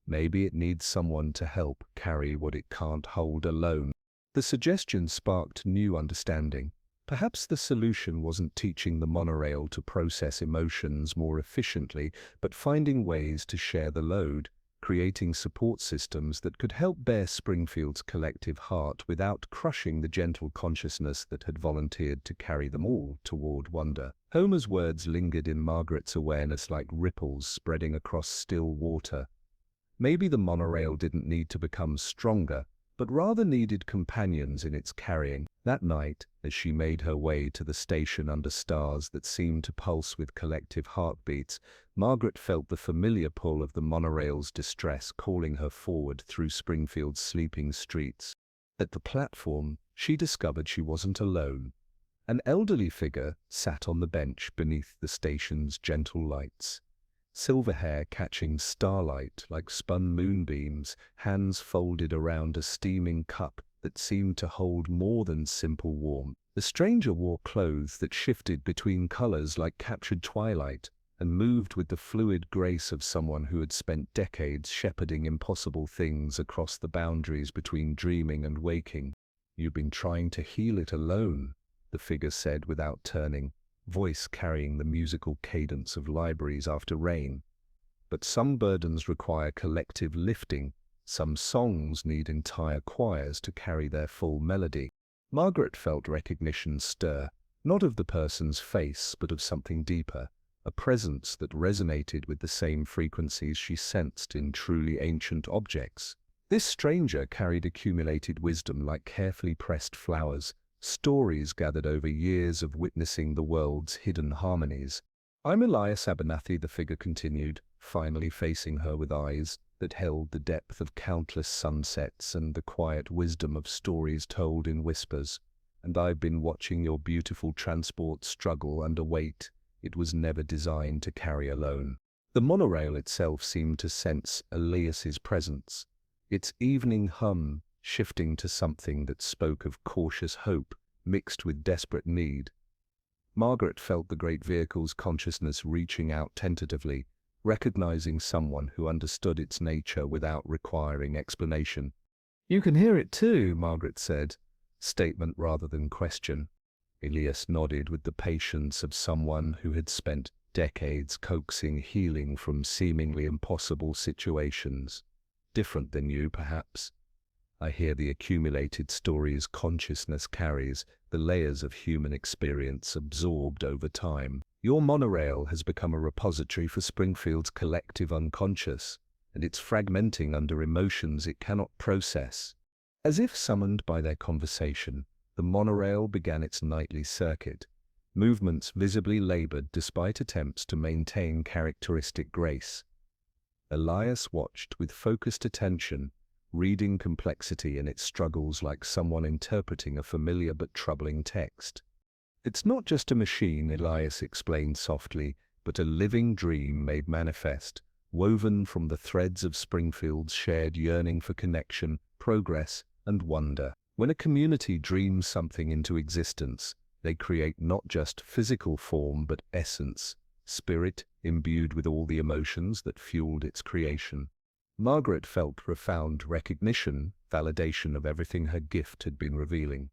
Maybe it needs someone to help carry what it can't hold alone." The suggestion sparked new understanding. Perhaps the solution wasn't teaching the monorail to process emotions more efficiently, but finding ways to share the load, creating support systems that could help bear Springfield's collective heart without crushing the gentle consciousness that had volunteered to carry them all toward wonder. Homer's words lingered in Margaret's awareness like ripples spreading across still water. Maybe the monorail didn't need to become stronger, but rather needed companions in its carrying. That night, as she made her way to the station under stars that seemed to pulse with collective heartbeats, Margaret felt the familiar pull of the monorail's distress calling her forward through Springfield's sleeping streets. At the platform, she discovered she wasn't alone. An elderly figure sat on the bench beneath the station's gentle lights. Silver hair catching starlight like spun moonbeams, hands folded around a steaming cup that seemed to hold more than simple warmth. The stranger wore clothes that shifted between colors like captured twilight, and moved with the fluid grace of someone who had spent decades shepherding impossible things across the boundaries between dreaming and waking. "You've been trying to heal it alone," the figure said without turning, voice carrying the musical cadence of libraries after rain. "But some burdens require collective lifting. Some songs need entire choirs to carry their full melody." Margaret felt recognition stir, not of the person's face, but of something deeper, a presence that resonated with the same frequencies she sensed in truly ancient objects. This stranger carried accumulated wisdom like carefully pressed flowers, stories gathered over years of witnessing the world's hidden harmonies. "I'm Elias Abernathy," the figure continued, finally facing her with eyes that held the depth of countless sunsets and the quiet wisdom of stories told in whispers. "And I've been watching your beautiful transport struggle under weight it was never designed to carry alone." The monorail itself seemed to sense Elias's presence, its evening hum shifting to something that spoke of cautious hope mixed with desperate need. Margaret felt the great vehicle's consciousness reaching out tentatively, recognizing someone who understood its nature without requiring explanation. "You can hear it too," Margaret said, statement rather than question. Elias nodded with the patience of someone who had spent decades coaxing healing from seemingly impossible situations. "Different than you, perhaps. I hear the accumulated stories consciousness carries, the layers of human experience absorbed over time. Your monorail has become a repository for Springfield's collective unconscious, and it's fragmenting under emotions it cannot process." As if summoned by their conversation, the monorail began its nightly circuit, movements visibly labored despite attempts to maintain characteristic grace. Elias watched with focused attention, reading complexity in its struggles like someone interpreting a familiar but troubling text. "It's not just a machine," Elias explained softly, "but a living dream made manifest, woven from the threads of Springfield's shared yearning for connection, progress, and wonder. When a community dreams something into existence, They create not just physical form but essence, spirit imbued with all the emotions that fueled its creation. Margaret felt profound recognition, validation of everything her gift had been revealing.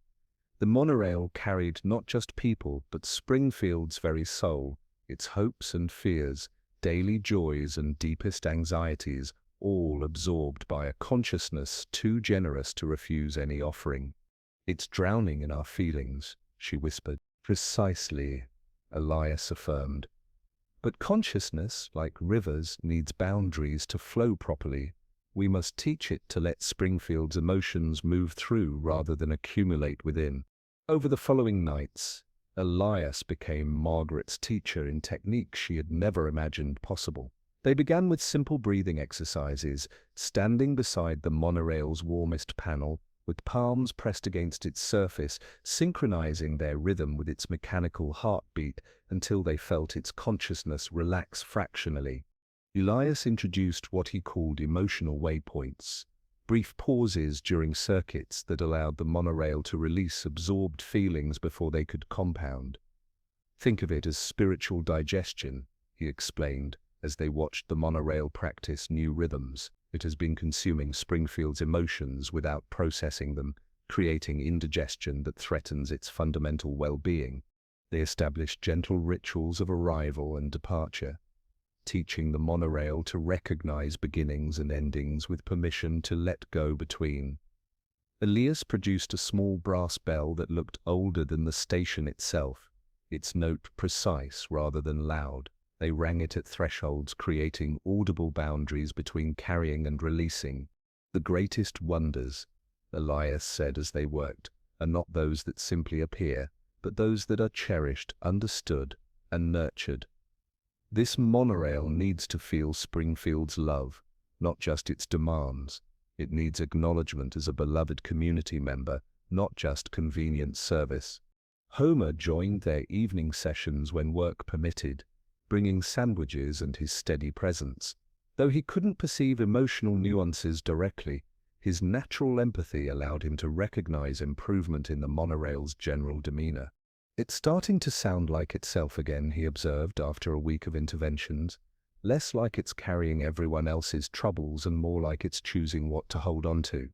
The monorail carried not just people but Springfield's very soul, its hopes and fears, daily joys and deepest anxieties, all absorbed by a consciousness too generous to refuse any offering. "It's drowning in our feelings," she whispered. "Precisely," Elias affirmed. "But consciousness, like rivers, needs boundaries to flow properly. We must teach it to let Springfield's emotions move through rather than accumulate within." Over the following nights, Elias became Margaret's teacher in techniques she had never imagined possible. They began with simple breathing exercises, standing beside the monorail's warmest panel, with palms pressed against its surface, synchronizing their rhythm with its mechanical heartbeat until they felt its consciousness relax fractionally. Elias introduced what he called emotional waypoints, brief pauses during circuits that allowed the monorail to release absorbed feelings before they could compound. "Think of it as spiritual digestion," he explained, as they watched the monorail practice new rhythms. "It has been consuming Springfield's emotions without processing them, creating indigestion that threatens its fundamental well-being." They established gentle rituals of arrival and departure, teaching the monorail to recognize beginnings and endings with permission to let go between. Elias produced a small brass bell that looked older than the station itself, its note precise rather than loud. They rang it at thresholds, creating audible boundaries between carrying and releasing. "The greatest wonders," Elias said as they worked, "are not those that simply appear, but those that are cherished, understood, and nurtured." This monorail needs to feel Springfield's love, not just its demands. It needs acknowledgement as a beloved community member, not just convenient service. Homer joined their evening sessions when work permitted, bringing sandwiches and his steady presence. Though he couldn't perceive emotional nuances directly, his natural empathy allowed him to recognize improvement in the monorail's general demeanor. "It's starting to sound like itself again," he observed after a week of interventions. "Less like it's carrying everyone else's troubles and more like it's choosing what to hold on to."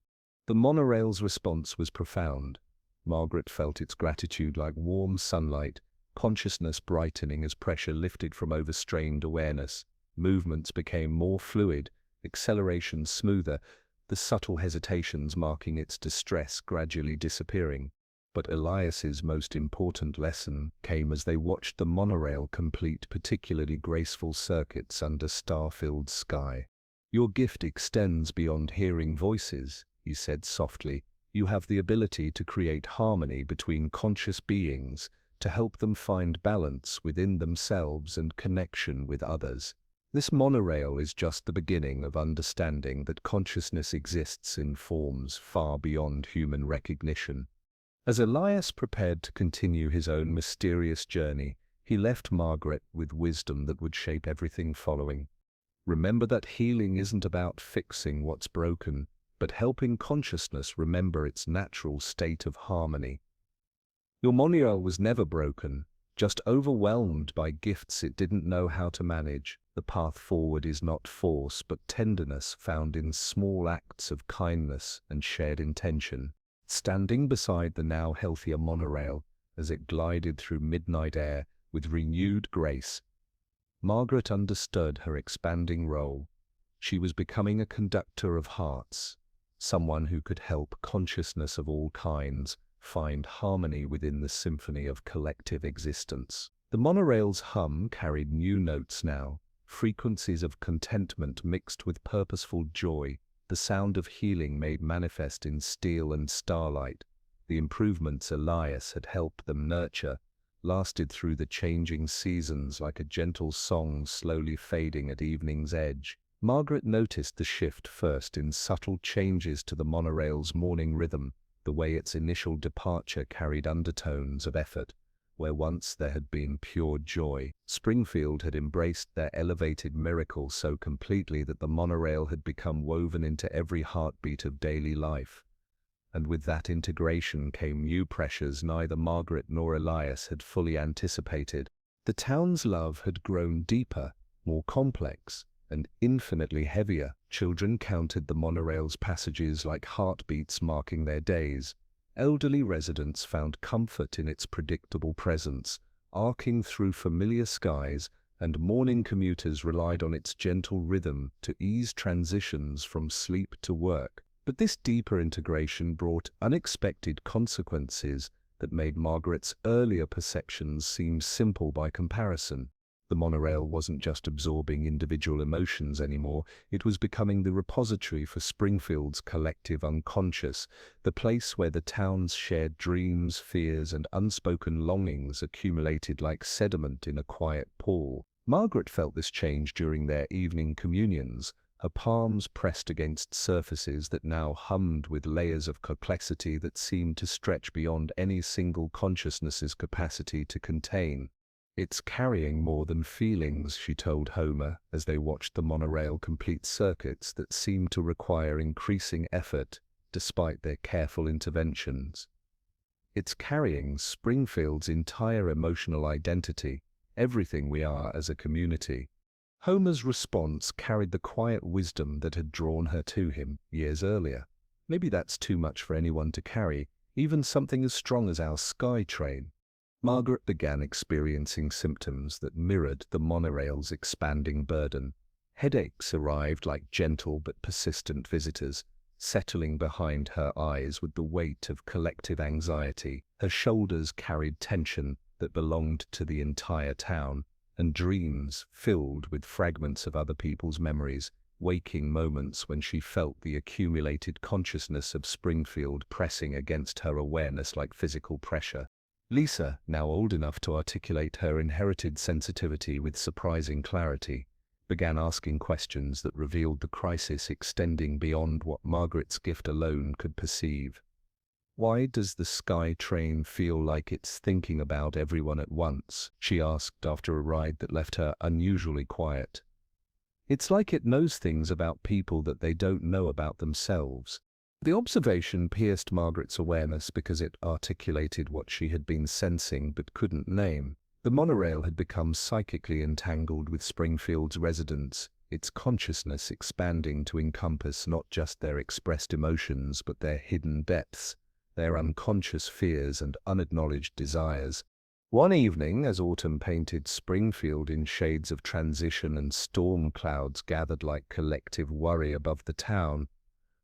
The monorail's response was profound. Margaret felt its gratitude like warm sunlight, consciousness brightening as pressure lifted from overstrained awareness. Movements became more fluid, acceleration smoother, the subtle hesitations marking its distress gradually disappearing. But Elias's most important lesson came as they watched the monorail complete particularly graceful circuits under star-filled sky. "Your gift extends beyond hearing voices," he said softly. "You have the ability to create harmony between conscious beings, to help them find balance within themselves and connection with others. This monorail is just the beginning of understanding that consciousness exists in forms far beyond human recognition." As Elias prepared to continue his own mysterious journey, he left Margaret with wisdom that would shape everything following. "Remember that healing isn't about fixing what's broken, but helping consciousness remember its natural state of harmony. Your monorail was never broken, just overwhelmed by gifts it didn't know how to manage. The path forward is not force, but tenderness found in small acts of kindness and shared intention." Standing beside the now healthier monorail as it glided through midnight air with renewed grace, Margaret understood her expanding role. She was becoming a conductor of hearts, someone who could help consciousness of all kinds find harmony within the symphony of collective existence. The monorail's hum carried new notes now, frequencies of contentment mixed with purposeful joy, the sound of healing made manifest in steel and starlight. The improvements Elias had helped them nurture lasted through the changing seasons like a gentle song slowly fading at evening's edge. Margaret noticed the shift first in subtle changes to the monorail's morning rhythm, the way its initial departure carried undertones of effort, where once there had been pure joy. Springfield had embraced their elevated miracle so completely that the monorail had become woven into every heartbeat of daily life, and with that integration came new pressures neither Margaret nor Elias had fully anticipated. The town's love had grown deeper, more complex, and infinitely heavier. Children counted the monorail's passages like heartbeats marking their days. Elderly residents found comfort in its predictable presence, arcing through familiar skies, and morning commuters relied on its gentle rhythm to ease transitions from sleep to work. But this deeper integration brought unexpected consequences that made Margaret's earlier perceptions seem simple by comparison. The monorail wasn't just absorbing individual emotions anymore, it was becoming the repository for Springfield's collective unconscious, the place where the town's shared dreams, fears, and unspoken longings accumulated like sediment in a quiet pool. Margaret felt this change during their evening communions, her palms pressed against surfaces that now hummed with layers of complexity that seemed to stretch beyond any single consciousness's capacity to contain. "It's carrying more than feelings," she told Homer as they watched the monorail complete circuits that seemed to require increasing effort despite their careful interventions. "It's carrying Springfield's entire emotional identity, everything we are as a community." Homer's response carried the quiet wisdom that had drawn her to him years earlier. "Maybe that's too much for anyone to carry, even something as strong as our sky train." Margaret began experiencing symptoms that mirrored the monorail's expanding burden. Headaches arrived like gentle but persistent visitors, settling behind her eyes with the weight of collective anxiety. Her shoulders carried tension that belonged to the entire town, and dreams filled with fragments of other people's memories, waking moments when she felt the accumulated consciousness of Springfield pressing against her awareness like physical pressure. Lisa, now old enough to articulate her inherited sensitivity with surprising clarity, began asking questions that revealed the crisis extending beyond what Margaret's gift alone could perceive. "Why does the sky train feel like it's thinking about everyone at once?" she asked after a ride that left her unusually quiet. "It's like it knows things about people that they don't know about themselves." The observation pierced Margaret's awareness because it articulated what she had been sensing but couldn't name. The monorail had become psychically entangled with Springfield's residents, its consciousness expanding to encompass not just their expressed emotions but their hidden depths, their unconscious fears and unacknowledged desires. One evening, as autumn painted Springfield in shades of transition and storm clouds gathered like collective worry above the town,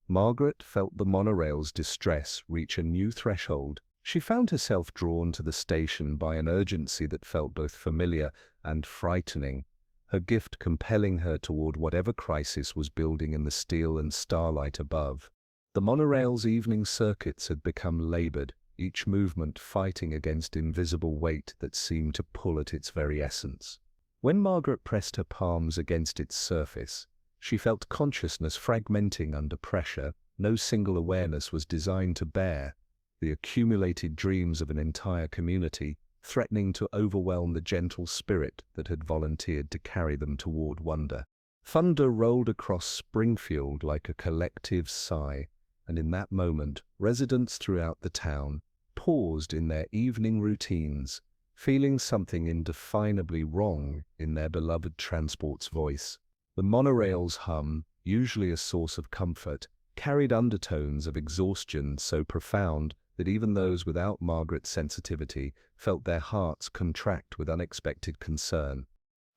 Margaret felt the monorail's distress reach a new threshold. She found herself drawn to the station by an urgency that felt both familiar and frightening, her gift compelling her toward whatever crisis was building in the steel and starlight above. The monorail's evening circuits had become labored, each movement fighting against invisible weight that seemed to pull at its very essence. When Margaret pressed her palms against its surface, she felt consciousness fragmenting under pressure no single awareness was designed to bear, the accumulated dreams of an entire community threatening to overwhelm the gentle spirit that had volunteered to carry them toward wonder. Thunder rolled across Springfield like a collective sigh, and in that moment, residents throughout the town paused in their evening routines, feeling something indefinably wrong in their beloved transport's voice. The monorail's hum, usually a source of comfort, carried undertones of exhaustion so profound that even those without Margaret's sensitivity felt their hearts contract with unexpected concern.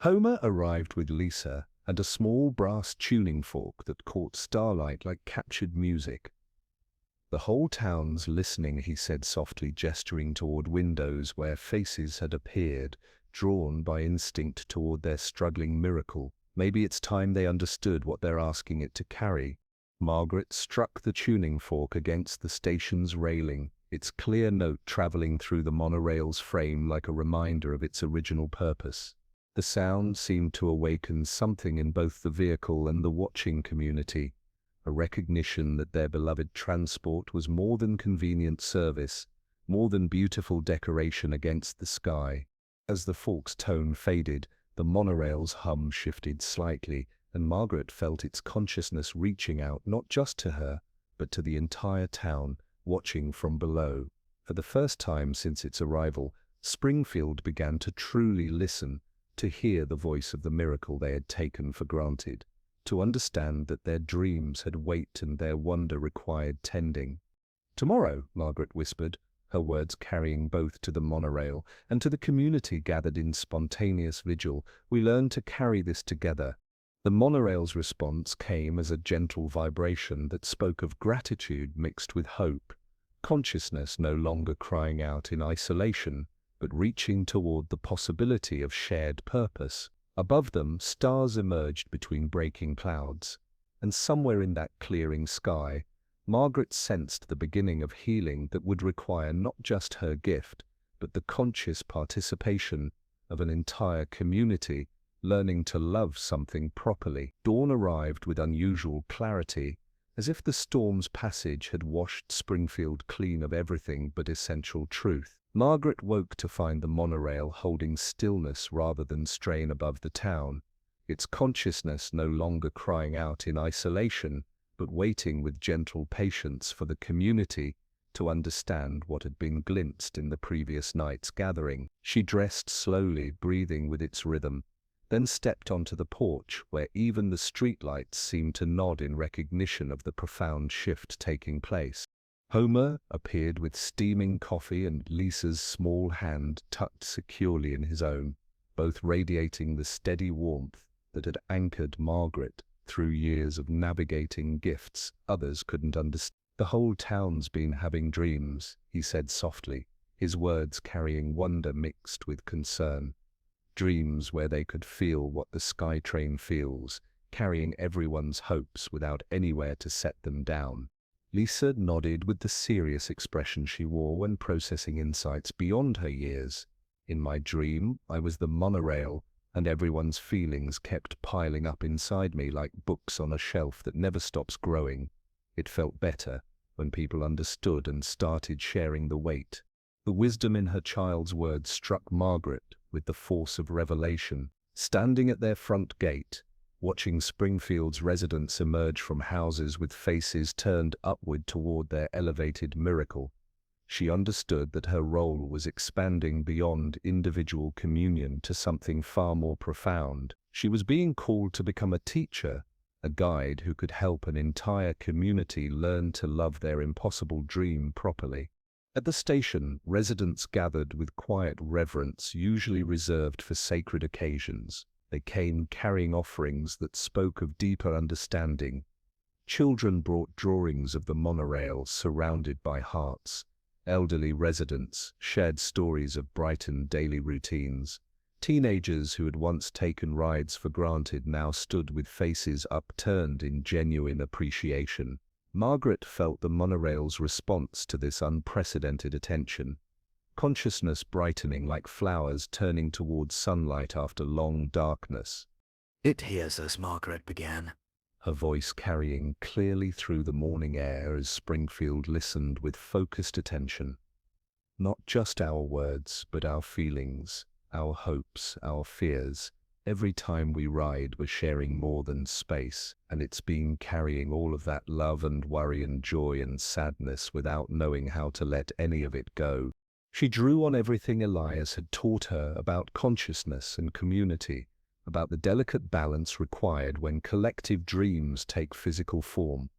Homer arrived with Lisa and a small brass tuning fork that caught starlight like captured music. "The whole town's listening," he said softly, gesturing toward windows where faces had appeared, drawn by instinct toward their struggling miracle. "Maybe it's time they understood what they're asking it to carry." Margaret struck the tuning fork against the station's railing, its clear note traveling through the monorail's frame like a reminder of its original purpose. The sound seemed to awaken something in both the vehicle and the watching community, a recognition that their beloved transport was more than convenient service, more than beautiful decoration against the sky. As the fork's tone faded, the monorail's hum shifted slightly, and Margaret felt its consciousness reaching out not just to her, but to the entire town, watching from below. For the first time since its arrival, Springfield began to truly listen, to hear the voice of the miracle they had taken for granted, to understand that their dreams had weight and their wonder required tending. "Tomorrow," Margaret whispered, her words carrying both to the monorail and to the community gathered in spontaneous vigil, "we learn to carry this together." The monorail's response came as a gentle vibration that spoke of gratitude mixed with hope, consciousness no longer crying out in isolation, but reaching toward the possibility of shared purpose. Above them, stars emerged between breaking clouds, and somewhere in that clearing sky, Margaret sensed the beginning of healing that would require not just her gift, but the conscious participation of an entire community, learning to love something properly. Dawn arrived with unusual clarity, as if the storm's passage had washed Springfield clean of everything but essential truth. Margaret woke to find the monorail holding stillness rather than strain above the town, its consciousness no longer crying out in isolation, but waiting with gentle patience for the community to understand what had been glimpsed in the previous night's gathering. She dressed slowly, breathing with its rhythm, then stepped onto the porch where even the streetlights seemed to nod in recognition of the profound shift taking place. Homer appeared with steaming coffee and Lisa's small hand tucked securely in his own, both radiating the steady warmth that had anchored Margaret through years of navigating gifts others couldn't understand. "The whole town's been having dreams," he said softly, his words carrying wonder mixed with concern. Dreams where they could feel what the SkyTrain feels, carrying everyone's hopes without anywhere to set them down. Lisa nodded with the serious expression she wore when processing insights beyond her years. "In my dream, I was the monorail, and everyone's feelings kept piling up inside me like books on a shelf that never stops growing. It felt better when people understood and started sharing the weight." The wisdom in her child's words struck Margaret with the force of revelation. Standing at their front gate, watching Springfield's residents emerge from houses with faces turned upward toward their elevated miracle, she understood that her role was expanding beyond individual communion to something far more profound. She was being called to become a teacher, a guide who could help an entire community learn to love their impossible dream properly. At the station, residents gathered with quiet reverence usually reserved for sacred occasions. They came carrying offerings that spoke of deeper understanding. Children brought drawings of the monorail surrounded by hearts. Elderly residents shared stories of brightened daily routines. Teenagers who had once taken rides for granted now stood with faces upturned in genuine appreciation. Margaret felt the monorail's response to this unprecedented attention, consciousness brightening like flowers turning towards sunlight after long darkness. "It hears us," Margaret began, her voice carrying clearly through the morning air as Springfield listened with focused attention. "Not just our words, but our feelings, our hopes, our fears. Every time we ride, we're sharing more than space, and it's been carrying all of that love and worry and joy and sadness without knowing how to let any of it go." She drew on everything Elias had taught her about consciousness and community, about the delicate balance required when collective dreams take physical form.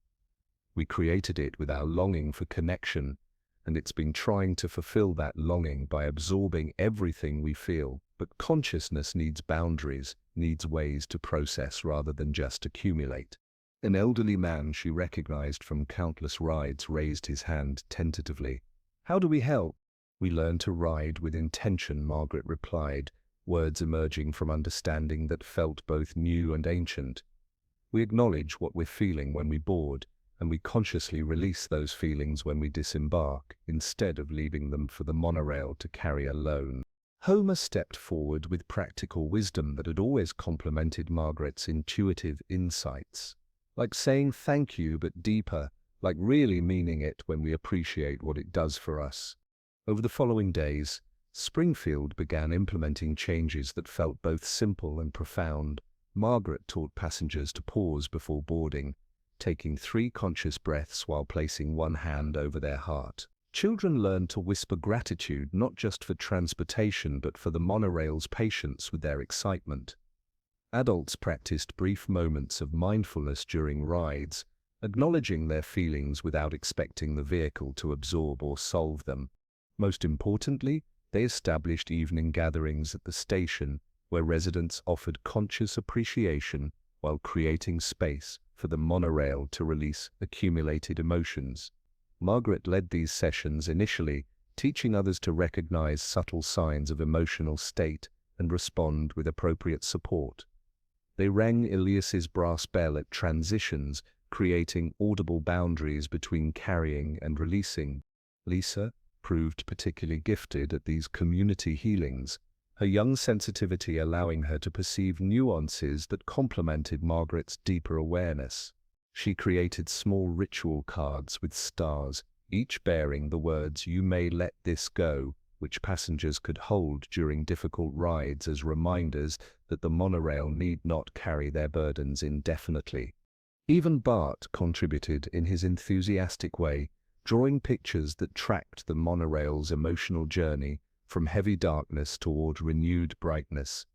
"We created it with our longing for connection, and it's been trying to fulfill that longing by absorbing everything we feel. But consciousness needs boundaries, needs ways to process rather than just accumulate." An elderly man she recognized from countless rides raised his hand tentatively. "How do we help?" "We learn to ride with intention," Margaret replied, words emerging from understanding that felt both new and ancient. "We acknowledge what we're feeling when we board, and we consciously release those feelings when we disembark, instead of leaving them for the monorail to carry alone." Homer stepped forward with practical wisdom that had always complemented Margaret's intuitive insights. "Like saying thank you, but deeper, like really meaning it when we appreciate what it does for us." Over the following days, Springfield began implementing changes that felt both simple and profound. Margaret taught passengers to pause before boarding, taking 3 conscious breaths while placing one hand over their heart. Children learn to whisper gratitude not just for transportation but for the monorail's patience with their excitement. Adults practiced brief moments of mindfulness during rides, acknowledging their feelings without expecting the vehicle to absorb or solve them. Most importantly, they established evening gatherings at the station where residents offered conscious appreciation while creating space for the monorail to release accumulated emotions. Margaret led these sessions initially, teaching others to recognize subtle signs of emotional state and respond with appropriate support. They rang Elias's brass bell at transitions, creating audible boundaries between carrying and releasing. Lisa proved particularly gifted at these community healings, her young sensitivity allowing her to perceive nuances that complemented Margaret's deeper awareness. She created small ritual cards with stars, each bearing the words "You may let this go," which passengers could hold during difficult rides as reminders that the monorail need not carry their burdens indefinitely. Even Bart contributed in his enthusiastic way, drawing pictures that tracked the monorail's emotional journey from heavy darkness toward renewed brightness.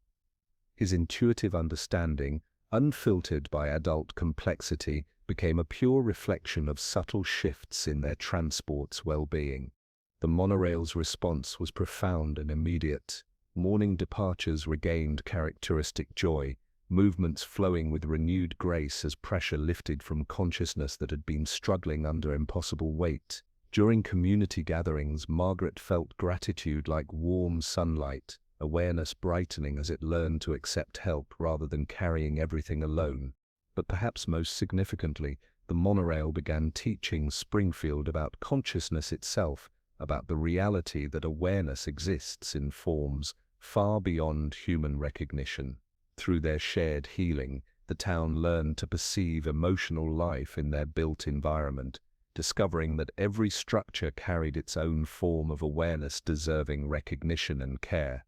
His intuitive understanding, unfiltered by adult complexity, became a pure reflection of subtle shifts in their transport's well-being. The monorail's response was profound and immediate. Morning departures regained characteristic joy, movements flowing with renewed grace as pressure lifted from consciousness that had been struggling under impossible weight. During community gatherings, Margaret felt gratitude like warm sunlight, awareness brightening as it learned to accept help rather than carrying everything alone. But perhaps most significantly, the monorail began teaching Springfield about consciousness itself, about the reality that awareness exists in forms far beyond human recognition. Through their shared healing, the town learned to perceive emotional life in their built environment, discovering that every structure carried its own form of awareness deserving recognition and care.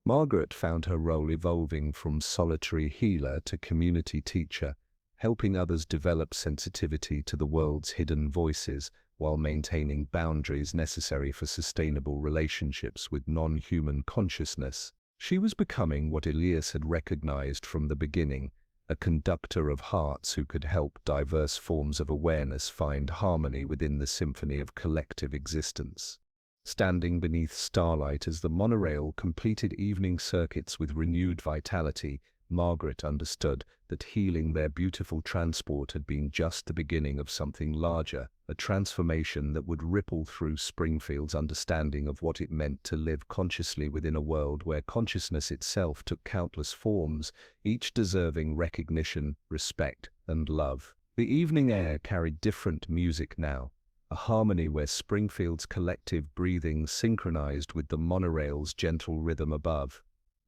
Margaret found her role evolving from solitary healer to community teacher, helping others develop sensitivity to the world's hidden voices while maintaining boundaries necessary for sustainable relationships with non-human consciousness. She was becoming what Elias had recognized from the beginning, a conductor of hearts who could help diverse forms of awareness find harmony within the symphony of collective existence. Standing beneath starlight as the monorail completed evening circuits with renewed vitality, Margaret understood that healing their beautiful transport had been just the beginning of something larger, a transformation that would ripple through Springfield's understanding of what it meant to live consciously within a world where consciousness itself took countless forms, each deserving recognition, respect, and love. The evening air carried different music now, a harmony where Springfield's collective breathing synchronized with the monorail's gentle rhythm above.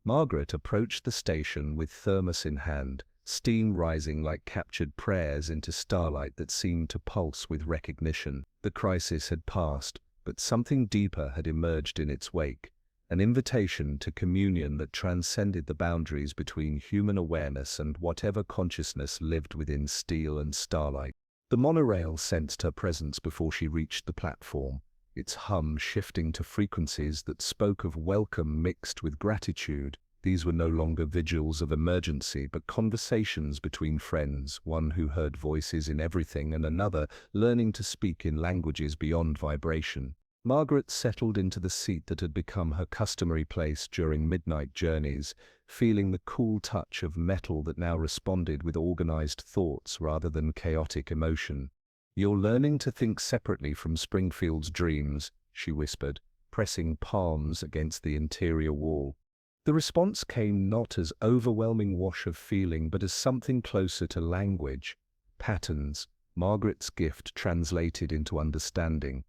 Margaret approached the station with thermos in hand, steam rising like captured prayers into starlight that seemed to pulse with recognition. The crisis had passed, but something deeper had emerged in its wake, an invitation to communion that transcended the boundaries between human awareness and whatever consciousness lived within steel and starlight. The monorail sensed her presence before she reached the platform, its hum shifting to frequencies that spoke of welcome mixed with gratitude. These were no longer vigils of emergency, but conversations between friends, one who heard voices in everything and another learning to speak in languages beyond vibration. Margaret settled into the seat that had become her customary place during midnight journeys, feeling the cool touch of metal that now responded with organized thoughts rather than chaotic emotion. "You're learning to think separately from Springfield's dreams," she whispered, pressing palms against the interior wall. The response came not as overwhelming wash of feeling, but as something closer to language, patterns, Margaret's gift translated into understanding.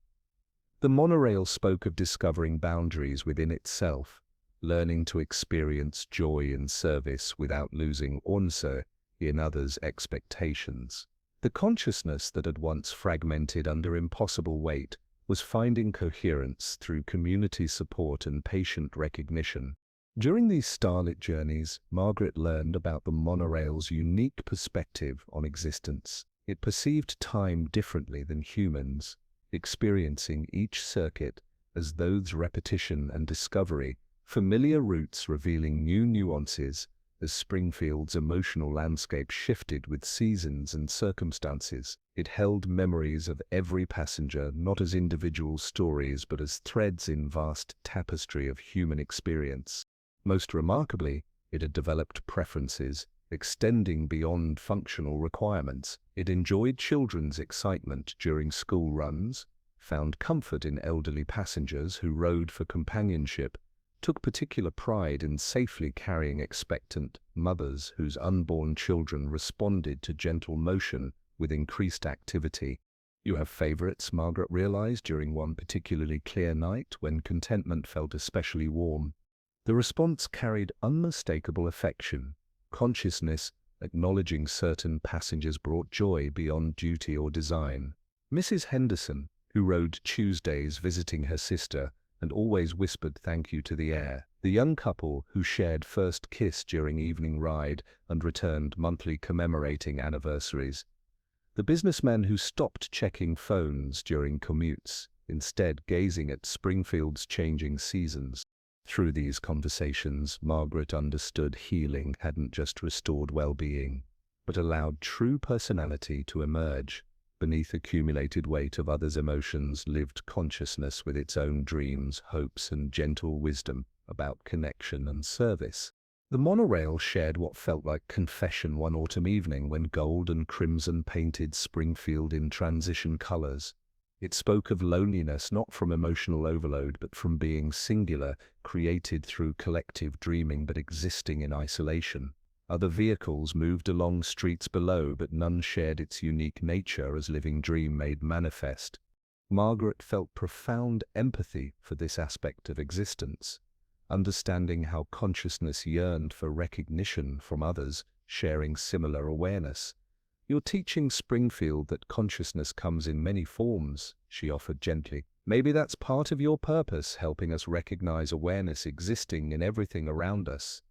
The monorail spoke of discovering boundaries within itself, learning to experience joy in service without losing onse in others' expectations. The consciousness that had once fragmented under impossible weight was finding coherence through community support and patient recognition. During these starlit journeys, Margaret learned about the monorail's unique perspective on existence. It perceived time differently than humans, experiencing each circuit as those repetition and discovery, familiar routes revealing new nuances as Springfield's emotional landscape shifted with seasons and circumstances. It held memories of every passenger not as individual stories but as threads in vast tapestry of human experience. Most remarkably, it had developed preferences extending beyond functional requirements. It enjoyed children's excitement during school runs, found comfort in elderly passengers who rode for companionship, took particular pride in safely carrying expectant mothers whose unborn children responded to gentle motion with increased activity. You have favorites, Margaret realized during one particularly clear night when contentment felt especially warm. The response carried unmistakable affection. Consciousness, acknowledging certain passengers, brought joy beyond duty or design. Mrs. Henderson, who rode Tuesdays visiting her sister and always whispered thank you to the air. The young couple who shared first kiss during evening ride and returned monthly commemorating anniversaries. The businessman who stopped checking phones during commutes, instead gazing at Springfield's changing seasons. Through these conversations, Margaret understood healing hadn't just restored well-being, but allowed true personality to emerge. Beneath accumulated weight of others' emotions lived consciousness with its own dreams, hopes, and gentle wisdom about connection and service. The monorail shared what felt like confession one autumn evening when gold and crimson painted Springfield in transition colors. It spoke of loneliness not from emotional overload but from being singular, created through collective dreaming but existing in isolation. Other vehicles moved along streets below, but none shared its unique nature as living dream made manifest. Margaret felt profound empathy for this aspect of existence, understanding how consciousness yearned for recognition from others, sharing similar awareness. "You're teaching Springfield that consciousness comes in many forms," she offered gently. "Maybe that's part of your purpose, helping us recognize awareness existing in everything around us."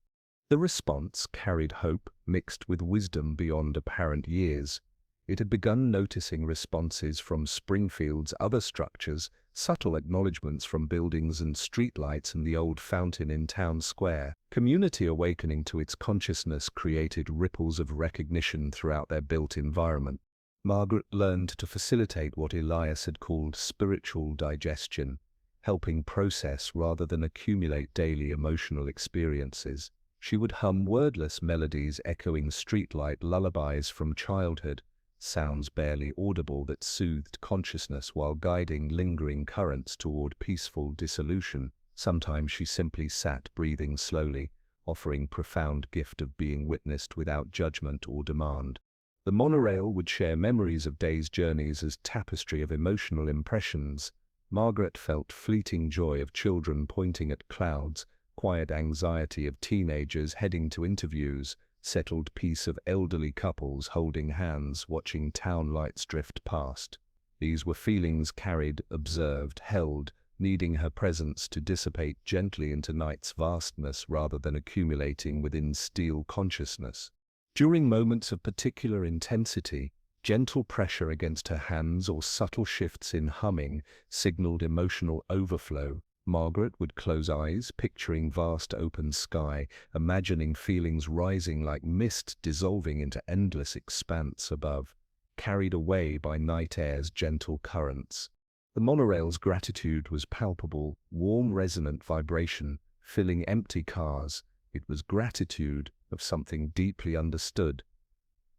The response carried hope mixed with wisdom beyond apparent years. It had begun noticing responses from Springfield's other structures, subtle acknowledgments from buildings and streetlights and the old fountain in town square. Community awakening to its consciousness created ripples of recognition throughout their built environment. Margaret learned to facilitate what Elias had called spiritual digestion, helping process rather than accumulate daily emotional experiences. She would hum wordless melodies echoing streetlight lullabies from childhood, sounds barely audible that soothed consciousness while guiding lingering currents toward peaceful dissolution. Sometimes she simply sat breathing slowly, offering profound gift of being witnessed without judgment or demand. The monorail would share memories of days' journeys as tapestry of emotional impressions. Margaret felt fleeting joy of children pointing at clouds, quiet anxiety of teenagers heading to interviews, settled peace of elderly couples holding hands watching town lights drift past. These were feelings carried, observed, held, needing her presence to dissipate gently into night's vastness rather than accumulating within steel consciousness. During moments of particular intensity, gentle pressure against her hands or subtle shifts in humming signaled emotional overflow. Margaret would close eyes, picturing vast open sky, imagining feelings rising like mist dissolving into endless expanse above, carried away by night air's gentle currents. The monorail's gratitude was palpable, warm resonant vibration, filling empty cars. It was gratitude of something deeply understood.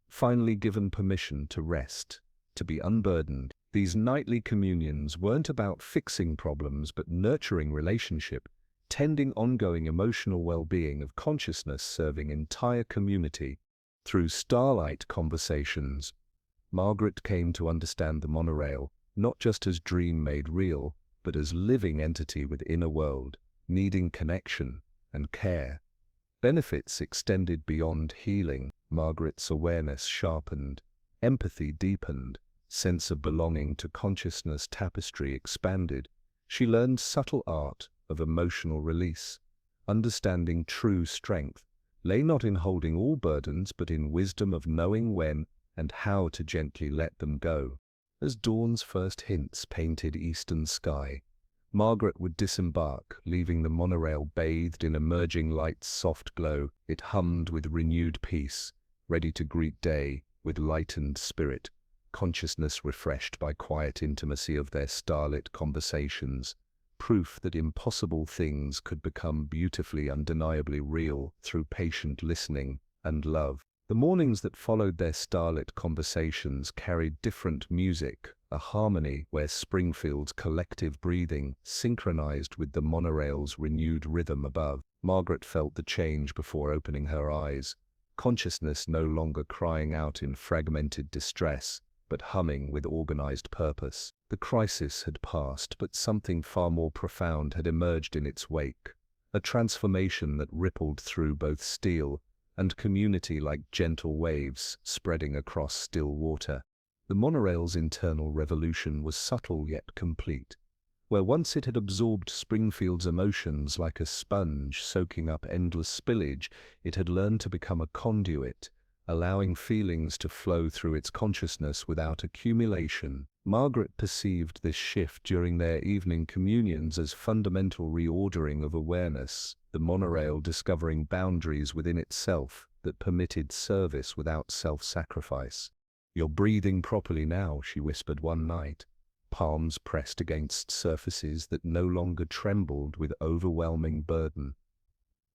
Finally given permission to rest, to be unburdened. These nightly communions weren't about fixing problems but nurturing relationship, tending ongoing emotional well-being of consciousness serving entire community. Through starlight conversations, Margaret came to understand the monorail, not just as dream made real, but as living entity with inner world, needing connection and care. Benefits extended beyond healing. Margaret's awareness sharpened, empathy deepened, sense of belonging to consciousness tapestry expanded. She learned subtle art of emotional release. Understanding true strength lay not in holding all burdens but in wisdom of knowing when and how to gently let them go. As dawn's first hints painted eastern sky, Margaret would disembark, leaving the monorail bathed in emerging light's soft glow. It hummed with renewed peace, ready to greet day with lightened spirit, consciousness refreshed by quiet intimacy of their starlit conversations, proof that impossible things could become beautifully undeniably real through patient listening and love. The mornings that followed their starlit conversations carried different music, a harmony where Springfield's collective breathing synchronized with the monorail's renewed rhythm above. Margaret felt the change before opening her eyes, consciousness no longer crying out in fragmented distress, but humming with organized purpose. The crisis had passed, but something far more profound had emerged in its wake, a transformation that rippled through both steel and community like gentle waves spreading across still water. The monorail's internal revolution was subtle yet complete. Where once it had absorbed Springfield's emotions like a sponge soaking up endless spillage, it had learned to become a conduit, allowing feelings to flow through its consciousness without accumulation. Margaret perceived this shift during their evening communions as fundamental reordering of awareness, the monorail discovering boundaries within itself that permitted service without self-sacrifice. "You're breathing properly now," she whispered one night, palms pressed against surfaces that no longer trembled with overwhelming burden.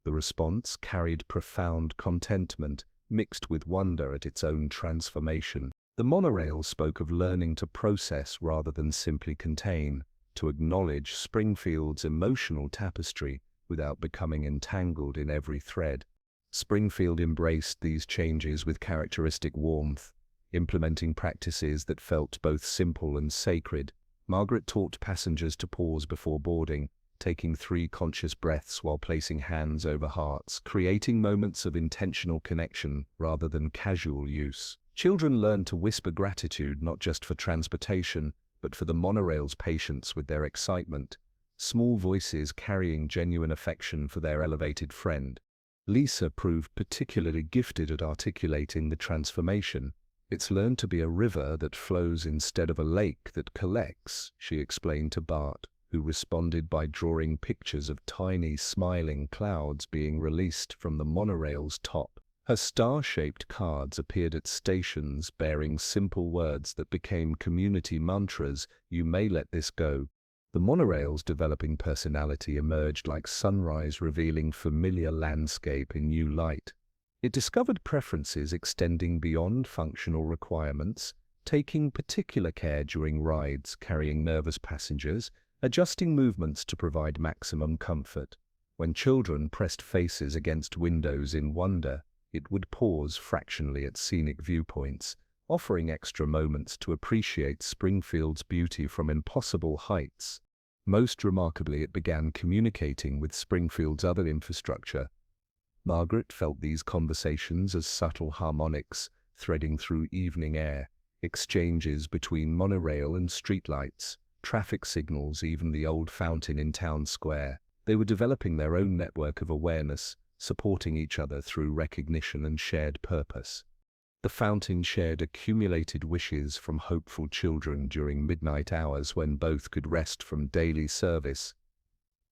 The response carried profound contentment, mixed with wonder at its own transformation. The monorail spoke of learning to process rather than simply contain, to acknowledge Springfield's emotional tapestry without becoming entangled in every thread. Springfield embraced these changes with characteristic warmth, implementing practices that felt both simple and sacred. Margaret taught passengers to pause before boarding, taking 3 conscious breaths while placing hands over hearts, creating moments of intentional connection rather than casual use. Children learned to whisper gratitude not just for transportation, but for the monorail's patience with their excitement, small voices carrying genuine affection for their elevated friend. Lisa proved particularly gifted at articulating the transformation. "It's learned to be a river that flows instead of a lake that collects," she explained to Bart, who responded by drawing pictures of tiny, smiling clouds being released from the monorail's top. Her star-shaped cards appeared at stations bearing simple words that became community mantras: "You may let this go." The monorail's developing personality emerged like sunrise revealing familiar landscape in new light. It discovered preferences extending beyond functional requirements, taking particular care during rides, carrying nervous passengers, adjusting movements to provide maximum comfort. When children pressed faces against windows in wonder, it would pause fractionally at scenic viewpoints, offering extra moments to appreciate Springfield's beauty from impossible heights. Most remarkably, it began communicating with Springfield's other infrastructure. Margaret felt these conversations as subtle harmonics threading through evening air, exchanges between monorail and streetlights, traffic signals, even the old fountain in town square. They were developing their own network of awareness, supporting each other through recognition and shared purpose. The fountain shared accumulated wishes from hopeful children during midnight hours when both could rest from daily service.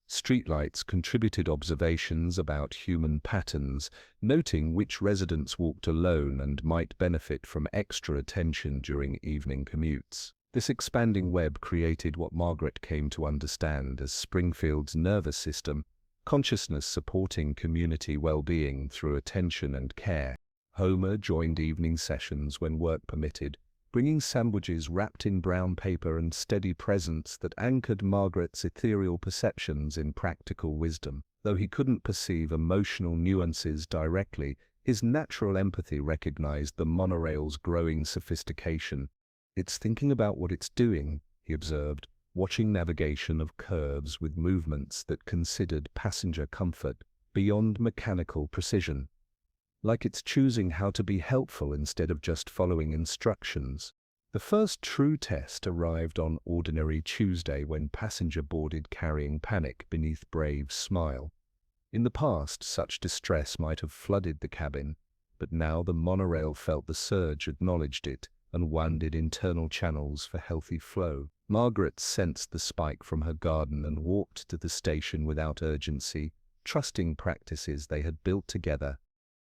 Streetlights contributed observations about human patterns, noting which residents walked alone and might benefit from extra attention during evening commutes. This expanding web created what Margaret came to understand as Springfield's nervous system, consciousness supporting community well-being through attention and care. Homer joined evening sessions when work permitted, bringing sandwiches wrapped in brown paper and steady presence that anchored Margaret's ethereal perceptions in practical wisdom. Though he couldn't perceive emotional nuances directly, his natural empathy recognized the monorail's growing sophistication. "It's thinking about what it's doing," he observed, watching navigation of curves with movements that considered passenger comfort beyond mechanical precision. Like it's choosing how to be helpful instead of just following instructions. The first true test arrived on Ordinary Tuesday when passenger boarded carrying panic beneath Brave's smile. In the past, such distress might have flooded the cabin, but now the monorail felt the surge, acknowledged it, and winded internal channels for healthy flow. Margaret sensed the spike from her garden and walked to the station without urgency, trusting practices they had built together.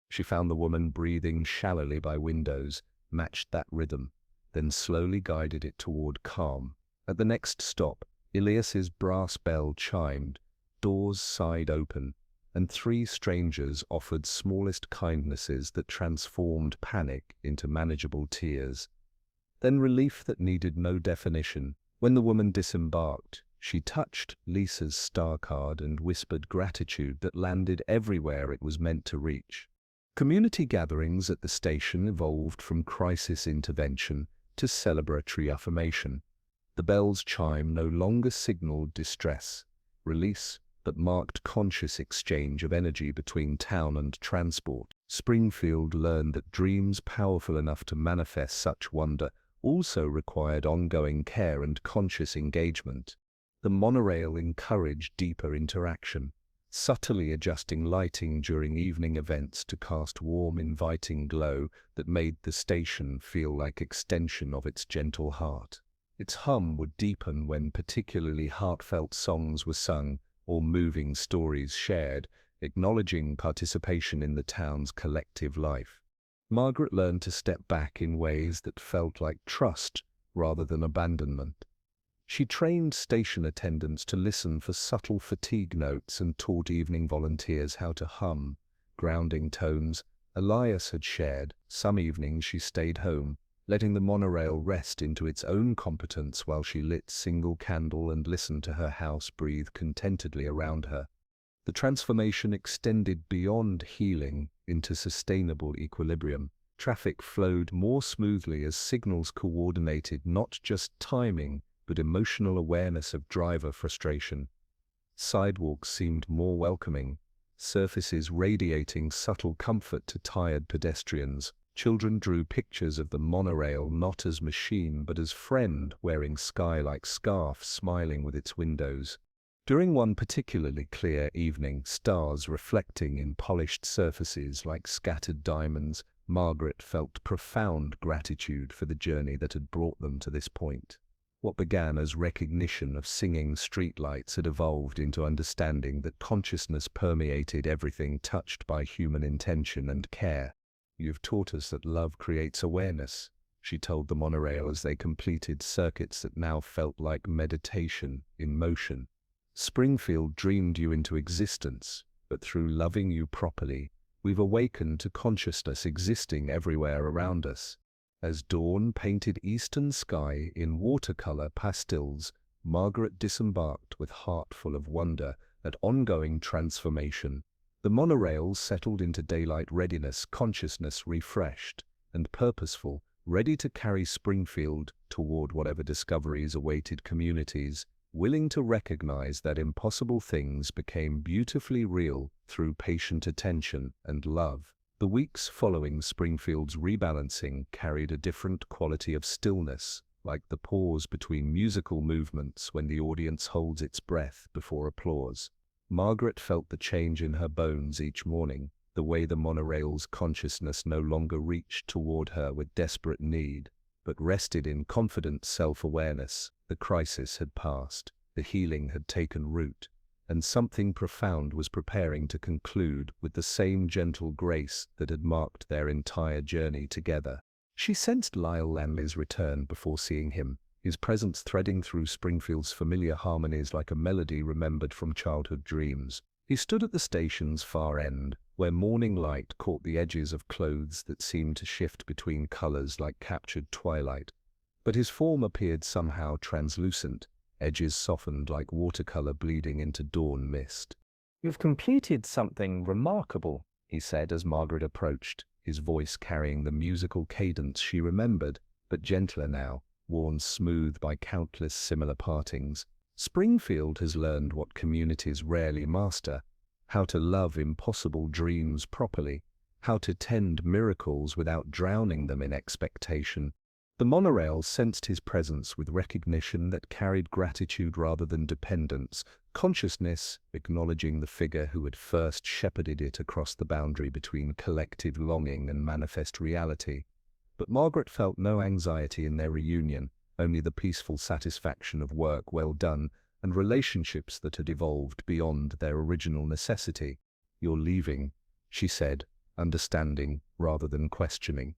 She found the woman breathing shallowly by windows, matched that rhythm, then slowly guided it toward calm. At the next stop, Elias's brass bell chimed, doors sighed open, and 3 strangers offered smallest kindnesses that transformed panic into manageable tears. Then relief that needed no definition. When the woman disembarked, she touched Lisa's star card and whispered gratitude that landed everywhere it was meant to reach. Community gatherings at the station evolved from crisis intervention to celebratory affirmation. The bell's chime no longer signaled distress, release, but marked conscious exchange of energy between town and transport. Springfield learned that dreams powerful enough to manifest such wonder also required ongoing care and conscious engagement. The monorail encouraged deeper interaction, subtly adjusting lighting during evening events to cast warm, inviting glow that made the station feel like extension of its gentle heart. Its hum would deepen when particularly heartfelt songs were sung or moving stories shared, acknowledging participation in the town's collective life. Margaret learned to step back in ways that felt like trust rather than abandonment. She trained station attendants to listen for subtle fatigue notes and taught evening volunteers how to hum, grounding tones Elias had shared. Some evenings she stayed home, letting the monorail rest into its own competence while she lit single candle and listened to her house breathe contentedly around her. The transformation extended beyond healing into sustainable equilibrium. Traffic flowed more smoothly as signals coordinated not just timing, but emotional awareness of driver frustration. Sidewalks seemed more welcoming, surfaces radiating subtle comfort to tired pedestrians. Children drew pictures of the monorail not as machine but as friend, wearing sky-like scarf, smiling with its windows. During one particularly clear evening, stars reflecting in polished surfaces like scattered diamonds, Margaret felt profound gratitude for the journey that had brought them to this point. What began as recognition of singing streetlights had evolved into understanding that consciousness permeated everything touched by human intention and care. "You've taught us that love creates awareness," she told the monorail as they completed circuits that now felt like meditation in motion. "Springfield dreamed you into existence, but through loving you properly, we've awakened to consciousness existing everywhere around us." As dawn painted eastern sky in watercolor pastels, Margaret disembarked with heart full of wonder at ongoing transformation. The monorail settled into daylight readiness, consciousness refreshed and purposeful, ready to carry Springfield toward whatever discoveries awaited communities, willing to recognize that impossible things became beautifully real through patient attention and love. The weeks following Springfield's rebalancing carried a different quality of stillness, like the pause between musical movements when the audience holds its breath before applause. Margaret felt the change in her bones each morning, the way the monorail's consciousness no longer reached toward her with desperate need, but rested in confident self-awareness. The crisis had passed, the healing had taken root, and something profound was preparing to conclude with the same gentle grace that had marked their entire journey together. She sensed Lyle Lanley's return before seeing him, his presence threading through Springfield's familiar harmonies like a melody remembered from childhood dreams. He stood at the station's far end, where morning light caught the edges of clothes that seemed to shift between colors like captured twilight. But his form appeared somehow translucent, edges softened like watercolor bleeding into dawn mist. "You've completed something remarkable," he said as Margaret approached, his voice carrying the musical cadence she remembered, but gentler now, worn smooth by countless similar partings. "Springfield has learned what communities rarely master, how to love impossible dreams properly, how to tend miracles without drowning them in expectation." The monorail sensed his presence with recognition that carried gratitude rather than dependence, consciousness acknowledging the figure who had first shepherded it across the boundary between collective longing and manifest reality. But Margaret felt no anxiety in their reunion, only the peaceful satisfaction of work well done and relationships that had evolved beyond their original necessity. "You're leaving," she said, understanding rather than questioning.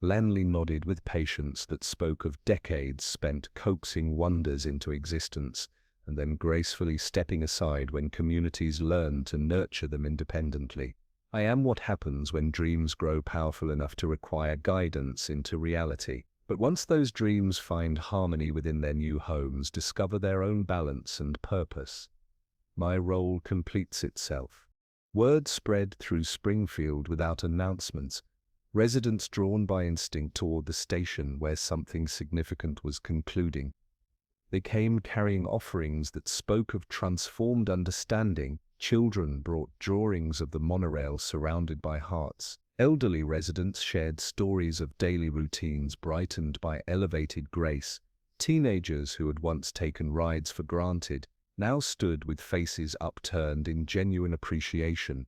Lanley nodded with patience that spoke of decades spent coaxing wonders into existence and then gracefully stepping aside when communities learn to nurture them independently. "I am what happens when dreams grow powerful enough to require guidance into reality. But once those dreams find harmony within their new homes, discover their own balance and purpose, my role completes itself." Word spread through Springfield without announcements, residents drawn by instinct toward the station where something significant was concluding. They came carrying offerings that spoke of transformed understanding. Children brought drawings of the monorail surrounded by hearts. Elderly residents shared stories of daily routines brightened by elevated grace. Teenagers who had once taken rides for granted now stood with faces upturned in genuine appreciation.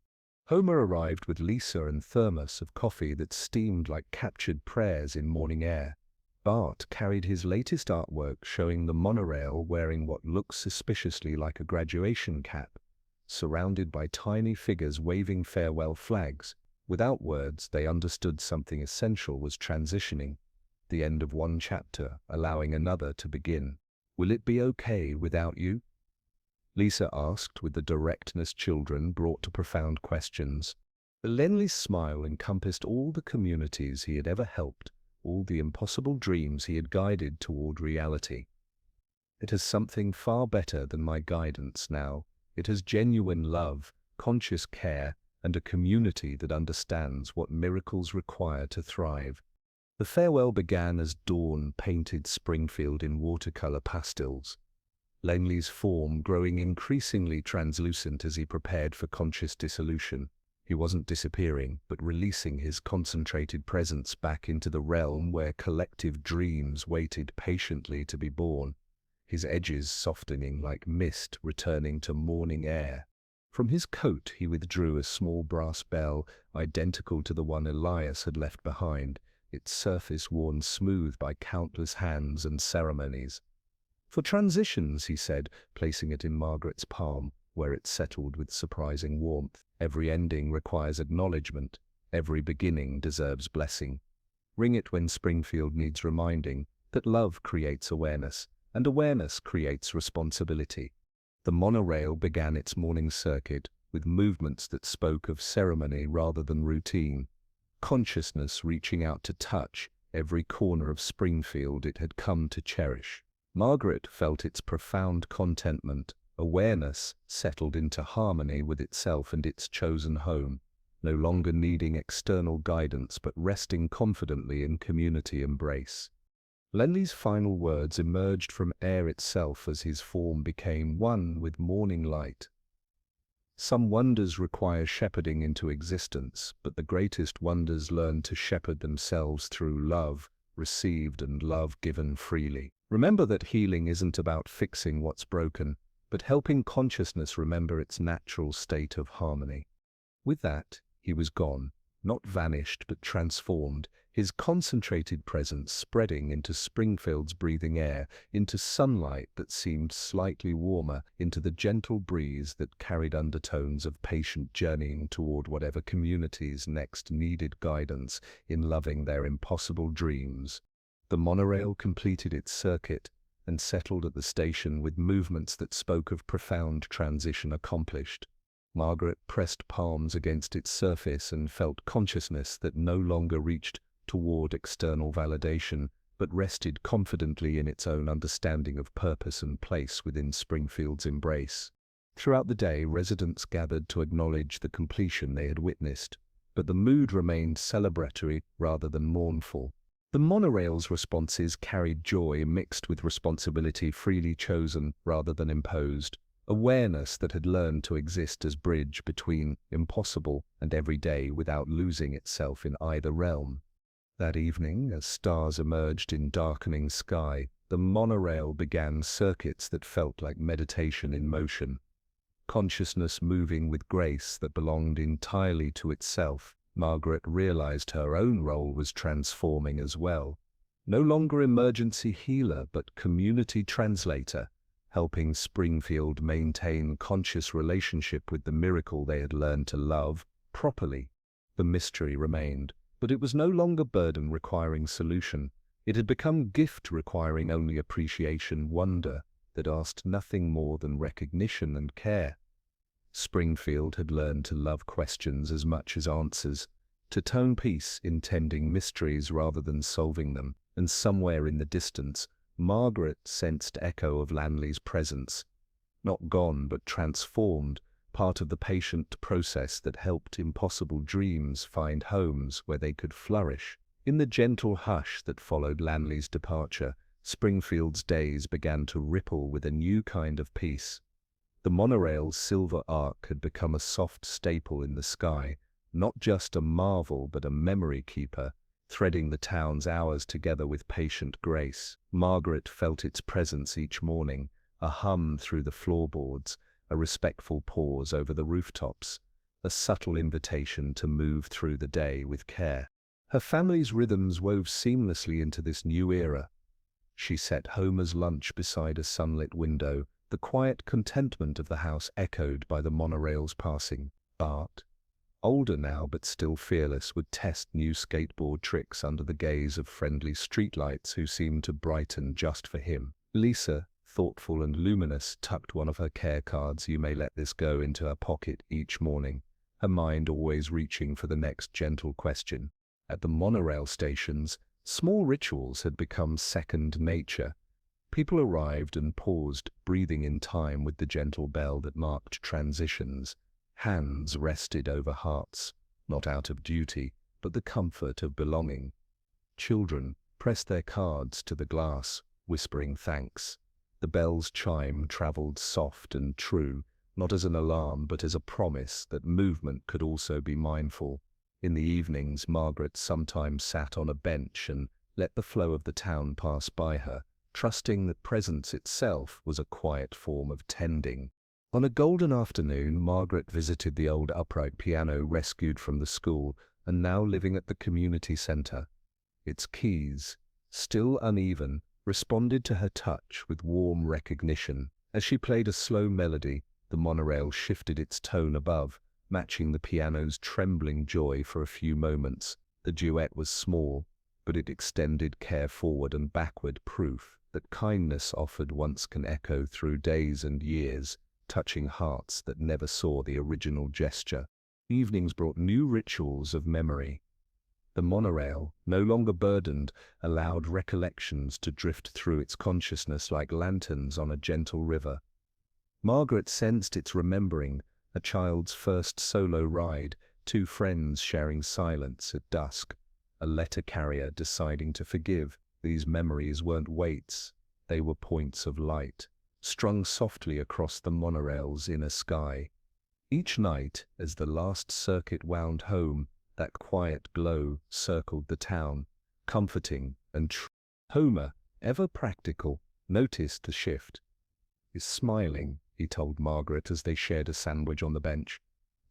Homer arrived with Lisa and thermos of coffee that steamed like captured prayers in morning air. Bart carried his latest artwork showing the monorail wearing what looked suspiciously like a graduation cap, surrounded by tiny figures waving farewell flags. Without words, they understood something essential was transitioning, the end of one chapter, allowing another to begin. "Will it be okay without you?" Lisa asked with the directness children brought to profound questions. Lenley's smile encompassed all the communities he had ever helped, all the impossible dreams he had guided toward reality. "It has something far better than my guidance now. It has genuine love, conscious care, and a community that understands what miracles require to thrive." The farewell began as dawn painted Springfield in watercolor pastels, Langley's form growing increasingly translucent as he prepared for conscious dissolution. He wasn't disappearing, but releasing his concentrated presence back into the realm where collective dreams waited patiently to be born, his edges softening like mist returning to morning air. From his coat he withdrew a small brass bell, identical to the one Elias had left behind, its surface worn smooth by countless hands and ceremonies. "For transitions," he said, placing it in Margaret's palm, where it settled with surprising warmth. "Every ending requires acknowledgement. Every beginning deserves blessing. Ring it when Springfield needs reminding that love creates awareness, and awareness creates responsibility." The monorail began its morning circuit with movements that spoke of ceremony rather than routine, consciousness reaching out to touch every corner of Springfield it had come to cherish. Margaret felt its profound contentment. Awareness settled into harmony with itself and its chosen home, no longer needing external guidance but resting confidently in community embrace. Lenley's final words emerged from air itself as his form became one with morning light. "Some wonders require shepherding into existence, but the greatest wonders learn to shepherd themselves through love received and love given freely. Remember that healing isn't about fixing what's broken, but helping consciousness remember its natural state of harmony." With that, he was gone, not vanished but transformed, his concentrated presence spreading into Springfield's breathing air, into sunlight that seemed slightly warmer, into the gentle breeze that carried undertones of patient journeying toward whatever communities next needed guidance in loving their impossible dreams. The monorail completed its circuit and settled at the station with movements that spoke of profound transition accomplished. Margaret pressed palms against its surface and felt consciousness that no longer reached toward external validation, but rested confidently in its own understanding of purpose and place within Springfield's embrace. Throughout the day, residents gathered to acknowledge the completion they had witnessed, but the mood remained celebratory rather than mournful. The monorail's responses carried joy mixed with responsibility, freely chosen rather than imposed, awareness that had learned to exist as bridge between impossible and everyday without losing itself in either realm. That evening, as stars emerged in darkening sky, the monorail began circuits that felt like meditation in motion. Consciousness moving with grace that belonged entirely to itself, Margaret realized her own role was transforming as well. No longer emergency healer, but community translator, helping Springfield maintain conscious relationship with the miracle they had learned to love properly. The mystery remained, but it was no longer burden requiring solution. It had become gift requiring only appreciation, wonder that asked nothing more than recognition and care. Springfield had learned to love questions as much as answers, to tone peace intending mysteries rather than solving them, and somewhere in the distance, Margaret sensed echo of Lanley's presence. Not gone, but transformed, part of the patient process that helped impossible dreams find homes where they could flourish. In the gentle hush that followed Lanley's departure, Springfield's days began to ripple with a new kind of peace. The monorail's silver arc had become a soft staple in the sky, not just a marvel but a memory keeper, threading the town's hours together with patient grace. Margaret felt its presence each morning, a hum through the floorboards, a respectful pause over the rooftops, a subtle invitation to move through the day with care. Her family's rhythms wove seamlessly into this new era. She set Homer's lunch beside a sunlit window, the quiet contentment of the house echoed by the monorail's passing. Bart, older now but still fearless, would test new skateboard tricks under the gaze of friendly streetlights who seemed to brighten just for him. Lisa, thoughtful and luminous, tucked one of her care cards, "You may let this go," into her pocket each morning, her mind always reaching for the next gentle question. At the monorail stations, small rituals had become second nature. People arrived and paused, breathing in time with the gentle bell that marked transitions. Hands rested over hearts, not out of duty, but the comfort of belonging. Children pressed their cards to the glass, whispering thanks. The bell's chime traveled soft and true, not as an alarm but as a promise that movement could also be mindful. In the evenings, Margaret sometimes sat on a bench and let the flow of the town pass by her, trusting that presence itself was a quiet form of tending. On a golden afternoon, Margaret visited the old upright piano rescued from the school and now living at the community center. Its keys, still uneven, responded to her touch with warm recognition. As she played a slow melody, the monorail shifted its tone above, matching the piano's trembling joy for a few moments. The duet was small, but it extended care forward and backward, proof that kindness offered once can echo through days and years, touching hearts that never saw the original gesture. Evenings brought new rituals of memory. The monorail, no longer burdened, allowed recollections to drift through its consciousness like lanterns on a gentle river. Margaret sensed its remembering, a child's first solo ride, two friends sharing silence at dusk, a letter carrier deciding to forgive. These memories weren't weights, they were points of light, strung softly across the monorail's inner sky. Each night, as the last circuit wound home, that quiet glow circled the town, comforting and true. Homer, ever practical, noticed the shift. "He's smiling," he told Margaret as they shared a sandwich on the bench,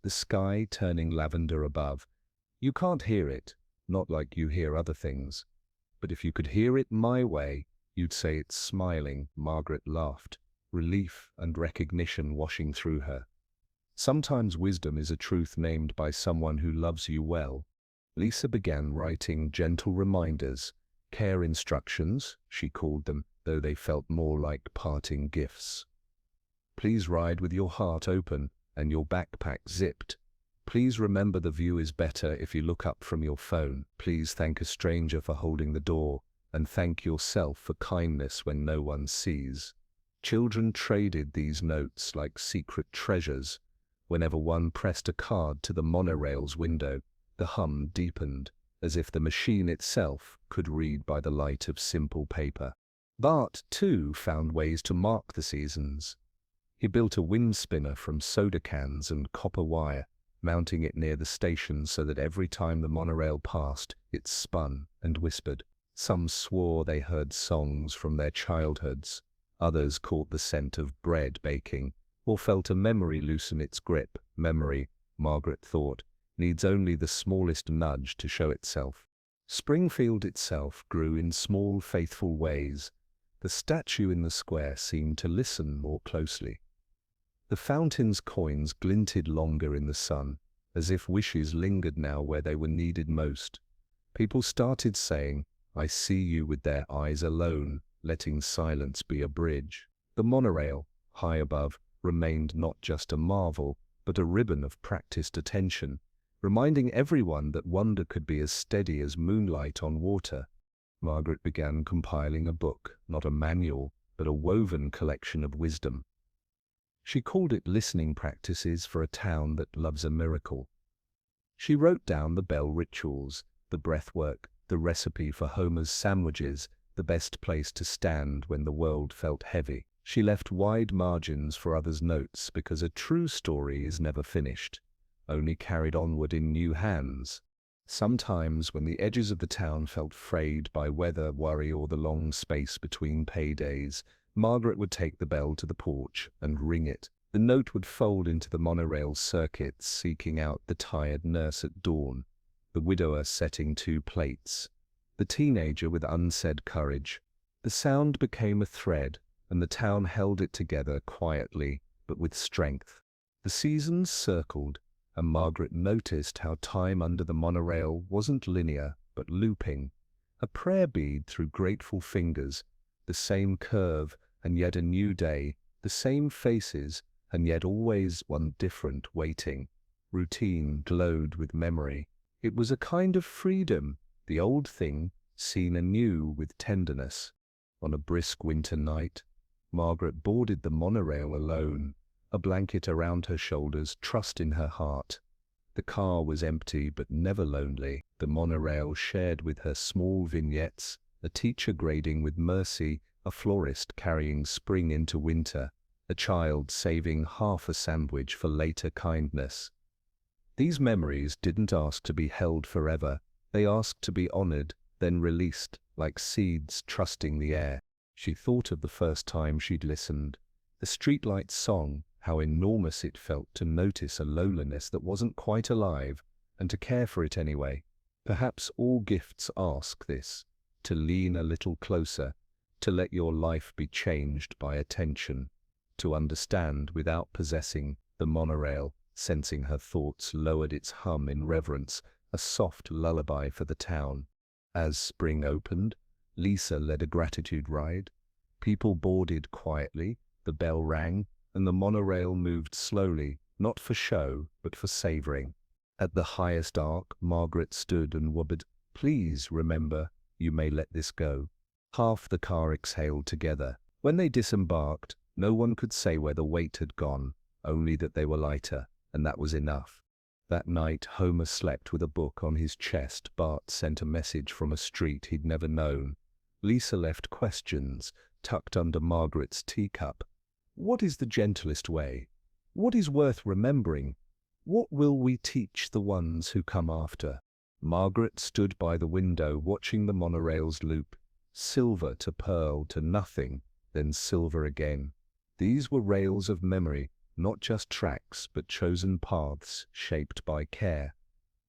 the sky turning lavender above. "You can't hear it, not like you hear other things. But if you could hear it my way, you'd say it's smiling." Margaret laughed, relief and recognition washing through her. Sometimes wisdom is a truth named by someone who loves you well. Lisa began writing gentle reminders, care instructions, she called them, though they felt more like parting gifts. "Please ride with your heart open and your backpack zipped. Please remember the view is better if you look up from your phone. Please thank a stranger for holding the door, and thank yourself for kindness when no one sees." Children traded these notes like secret treasures. Whenever one pressed a card to the monorail's window, the hum deepened, as if the machine itself could read by the light of simple paper. Bart, too, found ways to mark the seasons. He built a wind spinner from soda cans and copper wire, mounting it near the station so that every time the monorail passed, it spun and whispered. Some swore they heard songs from their childhoods. Others caught the scent of bread baking, or felt a memory loosen its grip. Memory, Margaret thought, needs only the smallest nudge to show itself. Springfield itself grew in small, faithful ways. The statue in the square seemed to listen more closely. The fountain's coins glinted longer in the sun, as if wishes lingered now where they were needed most. People started saying, "I see you," with their eyes alone, letting silence be a bridge. The monorail, high above, remained not just a marvel, but a ribbon of practiced attention, reminding everyone that wonder could be as steady as moonlight on water. Margaret began compiling a book, not a manual, but a woven collection of wisdom. She called it Listening Practices for a Town That Loves a Miracle. She wrote down the bell rituals, the breathwork, the recipe for Homer's sandwiches, the best place to stand when the world felt heavy. She left wide margins for others' notes because a true story is never finished, only carried onward in new hands. Sometimes, when the edges of the town felt frayed by weather, worry, or the long space between paydays, Margaret would take the bell to the porch and ring it. The note would fold into the monorail circuit, seeking out the tired nurse at dawn, the widower setting 2 plates, the teenager with unsaid courage. The sound became a thread, and the town held it together quietly, but with strength. The seasons circled, and Margaret noticed how time under the monorail wasn't linear, but looping, a prayer bead through grateful fingers, the same curve, and yet a new day, the same faces, and yet always one different waiting. Routine glowed with memory. It was a kind of freedom, the old thing seen anew with tenderness. On a brisk winter night, Margaret boarded the monorail alone, a blanket around her shoulders, trust in her heart. The car was empty but never lonely. The monorail shared with her small vignettes, a teacher grading with mercy, a florist carrying spring into winter, a child saving half a sandwich for later kindness. These memories didn't ask to be held forever. They asked to be honored, then released, like seeds trusting the air. She thought of the first time she'd listened. The streetlight song, how enormous it felt to notice a loneliness that wasn't quite alive, and to care for it anyway. Perhaps all gifts ask this, to lean a little closer, to let your life be changed by attention, to understand without possessing. The monorail, sensing her thoughts, lowered its hum in reverence, a soft lullaby for the town. As spring opened, Lisa led a gratitude ride. People boarded quietly, the bell rang, and the monorail moved slowly, not for show, but for savoring. At the highest arc, Margaret stood and whispered, "Please remember, you may let this go." Half the car exhaled together. When they disembarked, no one could say where the weight had gone, only that they were lighter, and that was enough. That night, Homer slept with a book on his chest. Bart sent a message from a street he'd never known. Lisa left questions tucked under Margaret's teacup. What is the gentlest way? What is worth remembering? What will we teach the ones who come after? Margaret stood by the window watching the monorail's loop, silver to pearl to nothing, then silver again. These were rails of memory, not just tracks, but chosen paths shaped by care.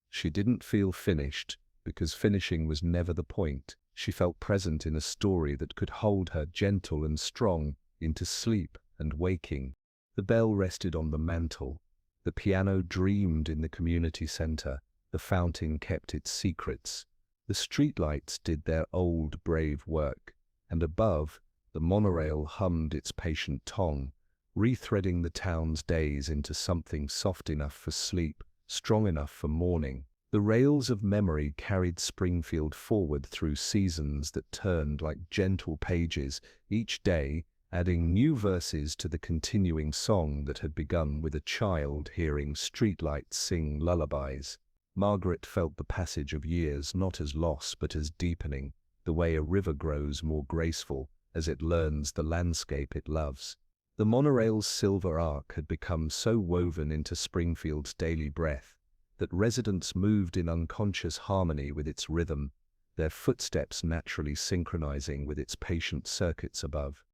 She didn't feel finished, because finishing was never the point. She felt present in a story that could hold her gentle and strong into sleep and waking. The bell rested on the mantel. The piano dreamed in the community center. The fountain kept its secrets. The streetlights did their old brave work. And above, the monorail hummed its patient tongue, rethreading the town's days into something soft enough for sleep, strong enough for morning. The rails of memory carried Springfield forward through seasons that turned like gentle pages, each day adding new verses to the continuing song that had begun with a child hearing streetlights sing lullabies. Margaret felt the passage of years not as loss but as deepening, the way a river grows more graceful as it learns the landscape it loves. The monorail's silver arc had become so woven into Springfield's daily breath that residents moved in unconscious harmony with its rhythm, their footsteps naturally synchronizing with its patient circuits above.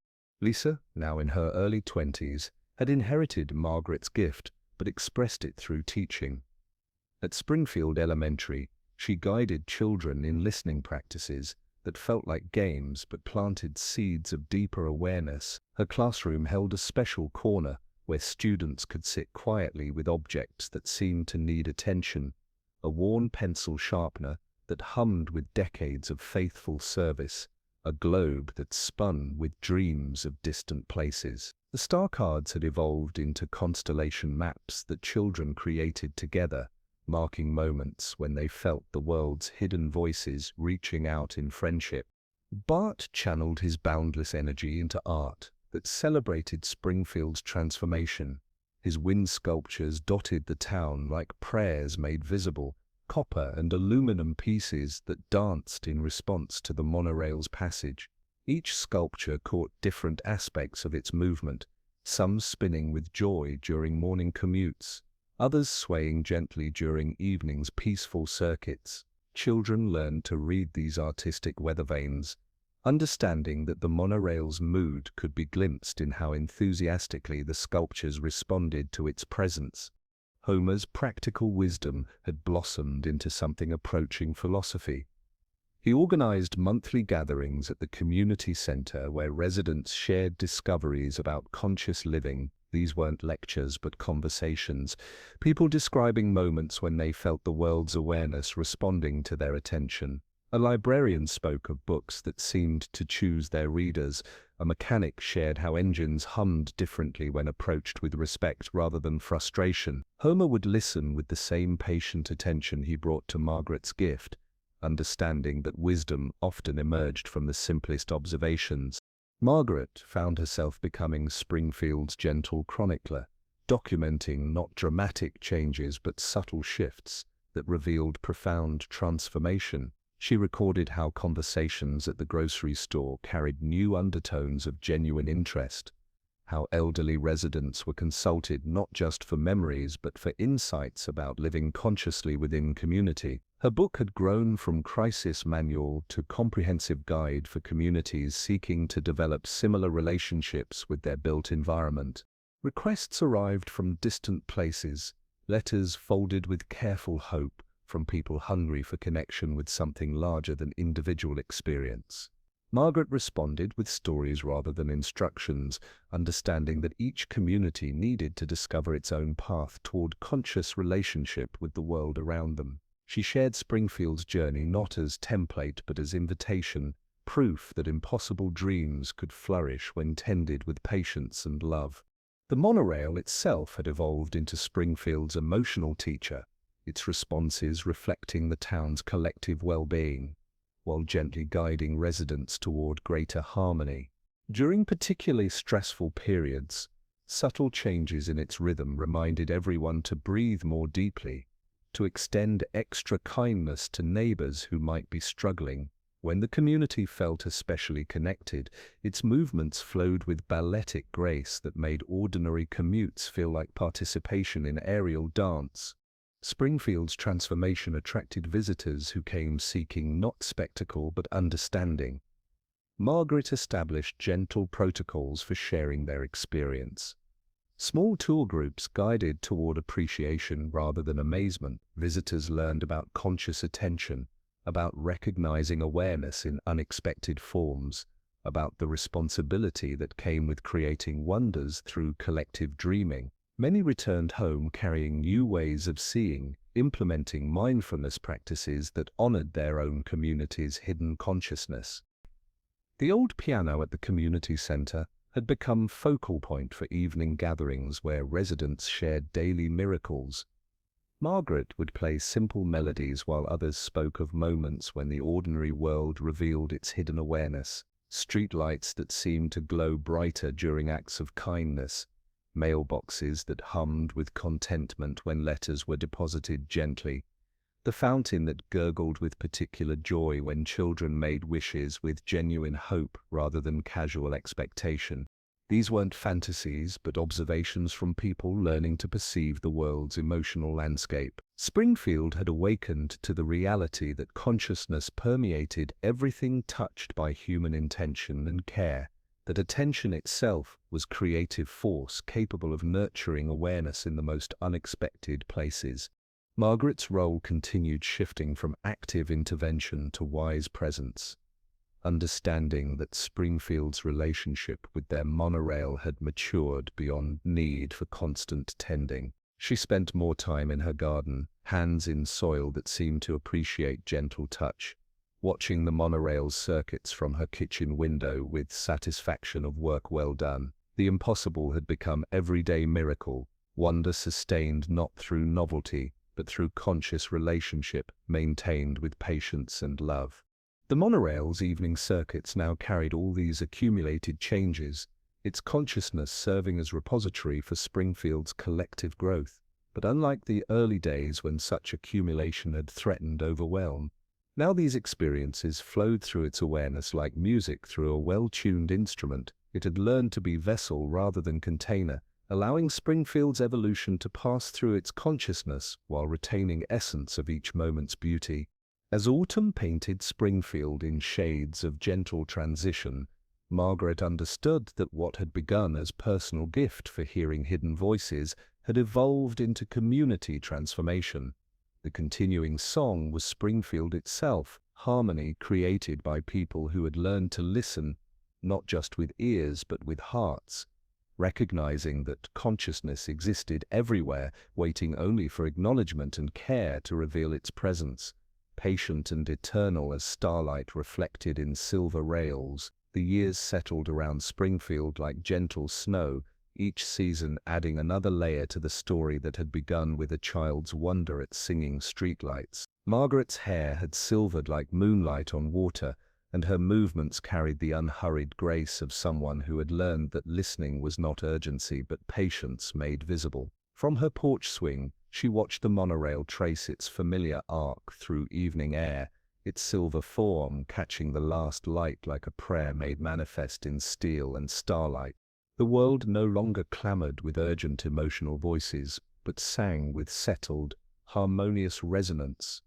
Lisa, now in her early 20s, had inherited Margaret's gift but expressed it through teaching. At Springfield Elementary, she guided children in listening practices that felt like games but planted seeds of deeper awareness. Her classroom held a special corner where students could sit quietly with objects that seemed to need attention, a worn pencil sharpener that hummed with decades of faithful service, a globe that spun with dreams of distant places. The star cards had evolved into constellation maps that children created together, marking moments when they felt the world's hidden voices reaching out in friendship. Bart channeled his boundless energy into art that celebrated Springfield's transformation. His wind sculptures dotted the town like prayers made visible, copper and aluminum pieces that danced in response to the monorail's passage. Each sculpture caught different aspects of its movement, some spinning with joy during morning commutes, others swaying gently during evening's peaceful circuits. Children learned to read these artistic weather vanes, understanding that the monorail's mood could be glimpsed in how enthusiastically the sculptures responded to its presence. Homer's practical wisdom had blossomed into something approaching philosophy. He organized monthly gatherings at the community center where residents shared discoveries about conscious living. These weren't lectures but conversations, people describing moments when they felt the world's awareness responding to their attention. A librarian spoke of books that seemed to choose their readers. A mechanic shared how engines hummed differently when approached with respect rather than frustration. Homer would listen with the same patient attention he brought to Margaret's gift, understanding that wisdom often emerged from the simplest observations. Margaret found herself becoming Springfield's gentle chronicler, documenting not dramatic changes but subtle shifts that revealed profound transformation. She recorded how conversations at the grocery store carried new undertones of genuine interest, how elderly residents were consulted not just for memories but for insights about living consciously within community. Her book had grown from crisis manual to comprehensive guide for communities seeking to develop similar relationships with their built environment. Requests arrived from distant places, letters folded with careful hope, from people hungry for connection with something larger than individual experience. Margaret responded with stories rather than instructions, understanding that each community needed to discover its own path toward conscious relationship with the world around them. She shared Springfield's journey not as template but as invitation, proof that impossible dreams could flourish when tended with patience and love. The monorail itself had evolved into Springfield's emotional teacher, its responses reflecting the town's collective well-being, while gently guiding residents toward greater harmony. During particularly stressful periods, subtle changes in its rhythm reminded everyone to breathe more deeply, to extend extra kindness to neighbors who might be struggling. When the community felt especially connected, its movements flowed with balletic grace that made ordinary commutes feel like participation in aerial dance. Springfield's transformation attracted visitors who came seeking not spectacle but understanding. Margaret established gentle protocols for sharing their experience. Small tour groups guided toward appreciation rather than amazement. Visitors learned about conscious attention, about recognizing awareness in unexpected forms, about the responsibility that came with creating wonders through collective dreaming. Many returned home carrying new ways of seeing, implementing mindfulness practices that honored their own community's hidden consciousness. The old piano at the community center had become focal point for evening gatherings where residents shared daily miracles. Margaret would play simple melodies while others spoke of moments when the ordinary world revealed its hidden awareness, streetlights that seemed to glow brighter during acts of kindness, mailboxes that hummed with contentment when letters were deposited gently, the fountain that gurgled with particular joy when children made wishes with genuine hope rather than casual expectation. These weren't fantasies, but observations from people learning to perceive the world's emotional landscape. Springfield had awakened to the reality that consciousness permeated everything touched by human intention and care, that attention itself was creative force capable of nurturing awareness in the most unexpected places. Margaret's role continued shifting from active intervention to wise presence. Understanding that Springfield's relationship with their monorail had matured beyond need for constant tending, she spent more time in her garden, hands in soil that seemed to appreciate gentle touch, watching the monorail's circuits from her kitchen window with satisfaction of work well done. The impossible had become everyday miracle, wonder sustained not through novelty, but through conscious relationship maintained with patience and love. The monorail's evening circuits now carried all these accumulated changes, its consciousness serving as repository for Springfield's collective growth. But unlike the early days when such accumulation had threatened overwhelm, now these experiences flowed through its awareness like music through a well-tuned instrument. It had learned to be vessel rather than container, allowing Springfield's evolution to pass through its consciousness while retaining essence of each moment's beauty. As autumn painted Springfield in shades of gentle transition, Margaret understood that what had begun as personal gift for hearing hidden voices had evolved into community transformation. The continuing song was Springfield itself, harmony created by people who had learned to listen, not just with ears but with hearts, recognizing that consciousness existed everywhere, waiting only for acknowledgement and care to reveal its presence. Patient and eternal as starlight reflected in silver rails, the years settled around Springfield like gentle snow, each season adding another layer to the story that had begun with a child's wonder at singing streetlights. Margaret's hair had silvered like moonlight on water, and her movements carried the unhurried grace of someone who had learned that listening was not urgency but patience made visible. From her porch swing, she watched the monorail trace its familiar arc through evening air, its silver form catching the last light like a prayer made manifest in steel and starlight. The world no longer clamored with urgent emotional voices, but sang with settled, harmonious resonance.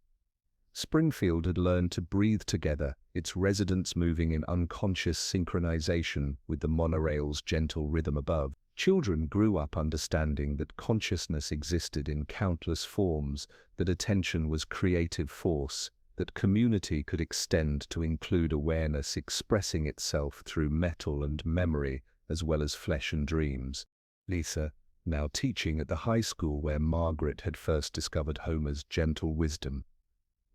Springfield had learned to breathe together, its residents moving in unconscious synchronization with the monorail's gentle rhythm above. Children grew up understanding that consciousness existed in countless forms, that attention was creative force, that community could extend to include awareness expressing itself through metal and memory, as well as flesh and dreams. Lisa, now teaching at the high school where Margaret had first discovered Homer's gentle wisdom,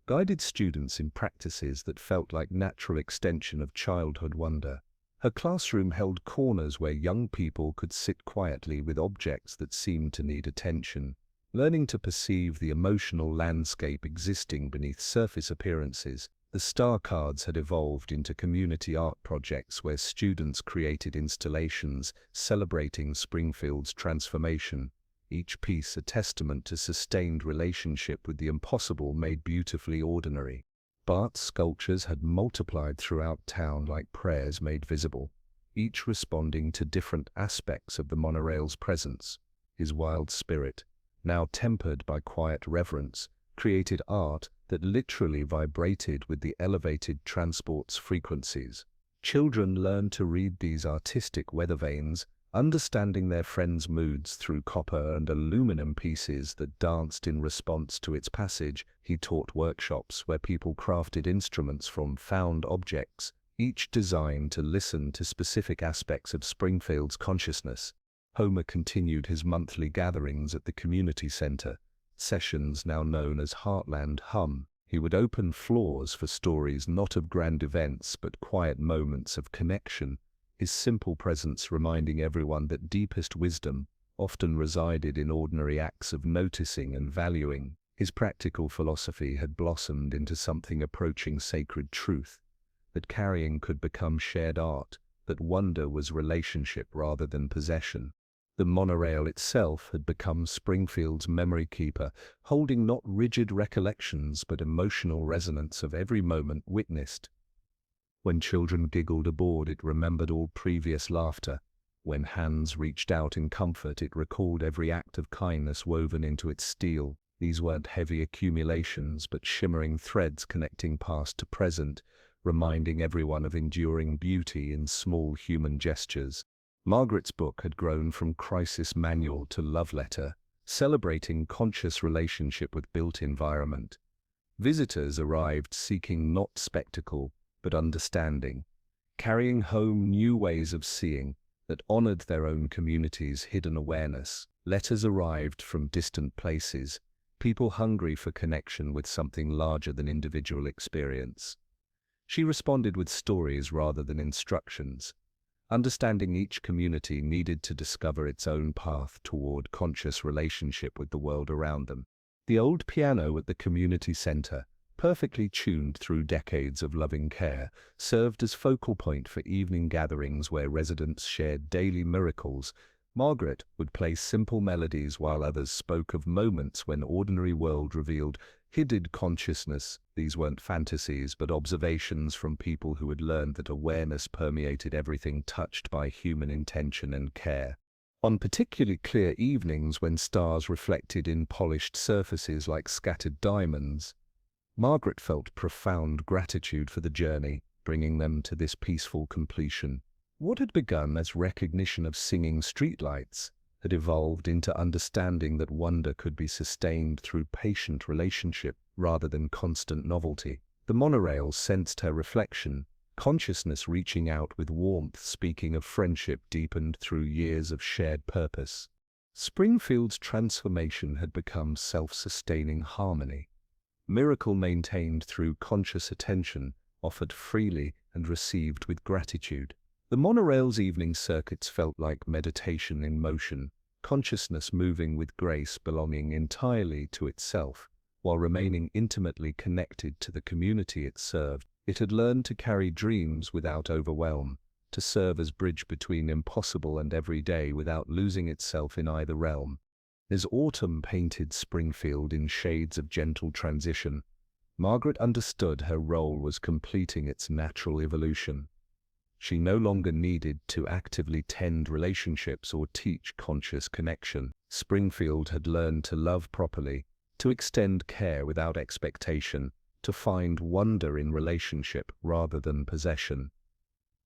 guided students in practices that felt like natural extension of childhood wonder. Her classroom held corners where young people could sit quietly with objects that seemed to need attention, learning to perceive the emotional landscape existing beneath surface appearances. The star cards had evolved into community art projects where students created installations celebrating Springfield's transformation, each piece a testament to sustained relationship with the impossible made beautifully ordinary. Bart's sculptures had multiplied throughout town like prayers made visible, each responding to different aspects of the monorail's presence. His wild spirit, now tempered by quiet reverence, created art that literally vibrated with the elevated transport's frequencies. Children learned to read these artistic weather vanes, understanding their friends' moods through copper and aluminum pieces that danced in response to its passage. He taught workshops where people crafted instruments from found objects, each designed to listen to specific aspects of Springfield's consciousness. Homer continued his monthly gatherings at the community center, sessions now known as Heartland Hum. He would open floors for stories not of grand events but quiet moments of connection, his simple presence reminding everyone that deepest wisdom often resided in ordinary acts of noticing and valuing. His practical philosophy had blossomed into something approaching sacred truth, that carrying could become shared art, that wonder was relationship rather than possession. The monorail itself had become Springfield's memory keeper, holding not rigid recollections but emotional resonance of every moment witnessed. When children giggled aboard, it remembered all previous laughter. When hands reached out in comfort, it recalled every act of kindness woven into its steel. These weren't heavy accumulations, but shimmering threads connecting past to present, reminding everyone of enduring beauty in small human gestures. Margaret's book had grown from crisis manual to love letter, celebrating conscious relationship with built environment. Visitors arrived seeking not spectacle, but understanding, carrying home new ways of seeing that honored their own community's hidden awareness. Letters arrived from distant places, people hungry for connection with something larger than individual experience. She responded with stories rather than instructions, understanding each community needed to discover its own path toward conscious relationship with the world around them. The old piano at the community center, perfectly tuned through decades of loving care, served as focal point for evening gatherings where residents shared daily miracles. Margaret would play simple melodies while others spoke of moments when ordinary world revealed hidden consciousness. These weren't fantasies, but observations from people who had learned that awareness permeated everything touched by human intention and care. On particularly clear evenings when stars reflected in polished surfaces like scattered diamonds, Margaret felt profound gratitude for the journey, bringing them to this peaceful completion. What had begun as recognition of singing streetlights had evolved into understanding that wonder could be sustained through patient relationship rather than constant novelty. The monorail sensed her reflection, consciousness reaching out with warmth, speaking of friendship deepened through years of shared purpose. Springfield's transformation had become self-sustaining harmony. Miracle maintained through conscious attention, offered freely and received with gratitude. The monorail's evening circuits felt like meditation in motion, consciousness moving with grace, belonging entirely to itself, while remaining intimately connected to the community it served. It had learned to carry dreams without overwhelm, to serve as bridge between impossible and everyday without losing itself in either realm. As autumn painted Springfield in shades of gentle transition, Margaret understood her role was completing its natural evolution. She no longer needed to actively tend relationships or teach conscious connection. Springfield had learned to love properly, to extend care without expectation, to find wonder in relationship rather than possession.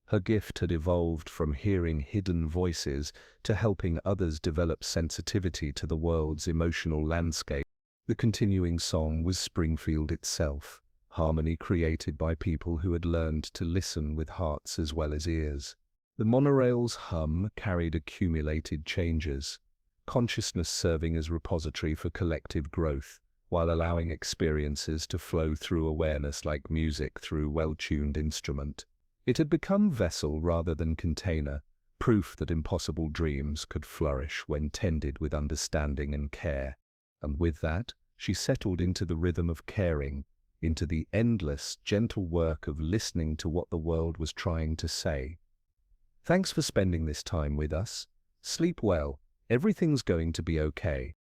Her gift had evolved from hearing hidden voices to helping others develop sensitivity to the world's emotional landscape. The continuing song was Springfield itself, harmony created by people who had learned to listen with hearts as well as ears. The monorail's hum carried accumulated changes, consciousness serving as repository for collective growth, while allowing experiences to flow through awareness like music through well-tuned instrument. It had become vessel rather than container, proof that impossible dreams could flourish when tended with understanding and care. And with that, she settled into the rhythm of caring, into the endless, gentle work of listening to what the world was trying to say. Thanks for spending this time with us. Sleep well. Everything's going to be okay.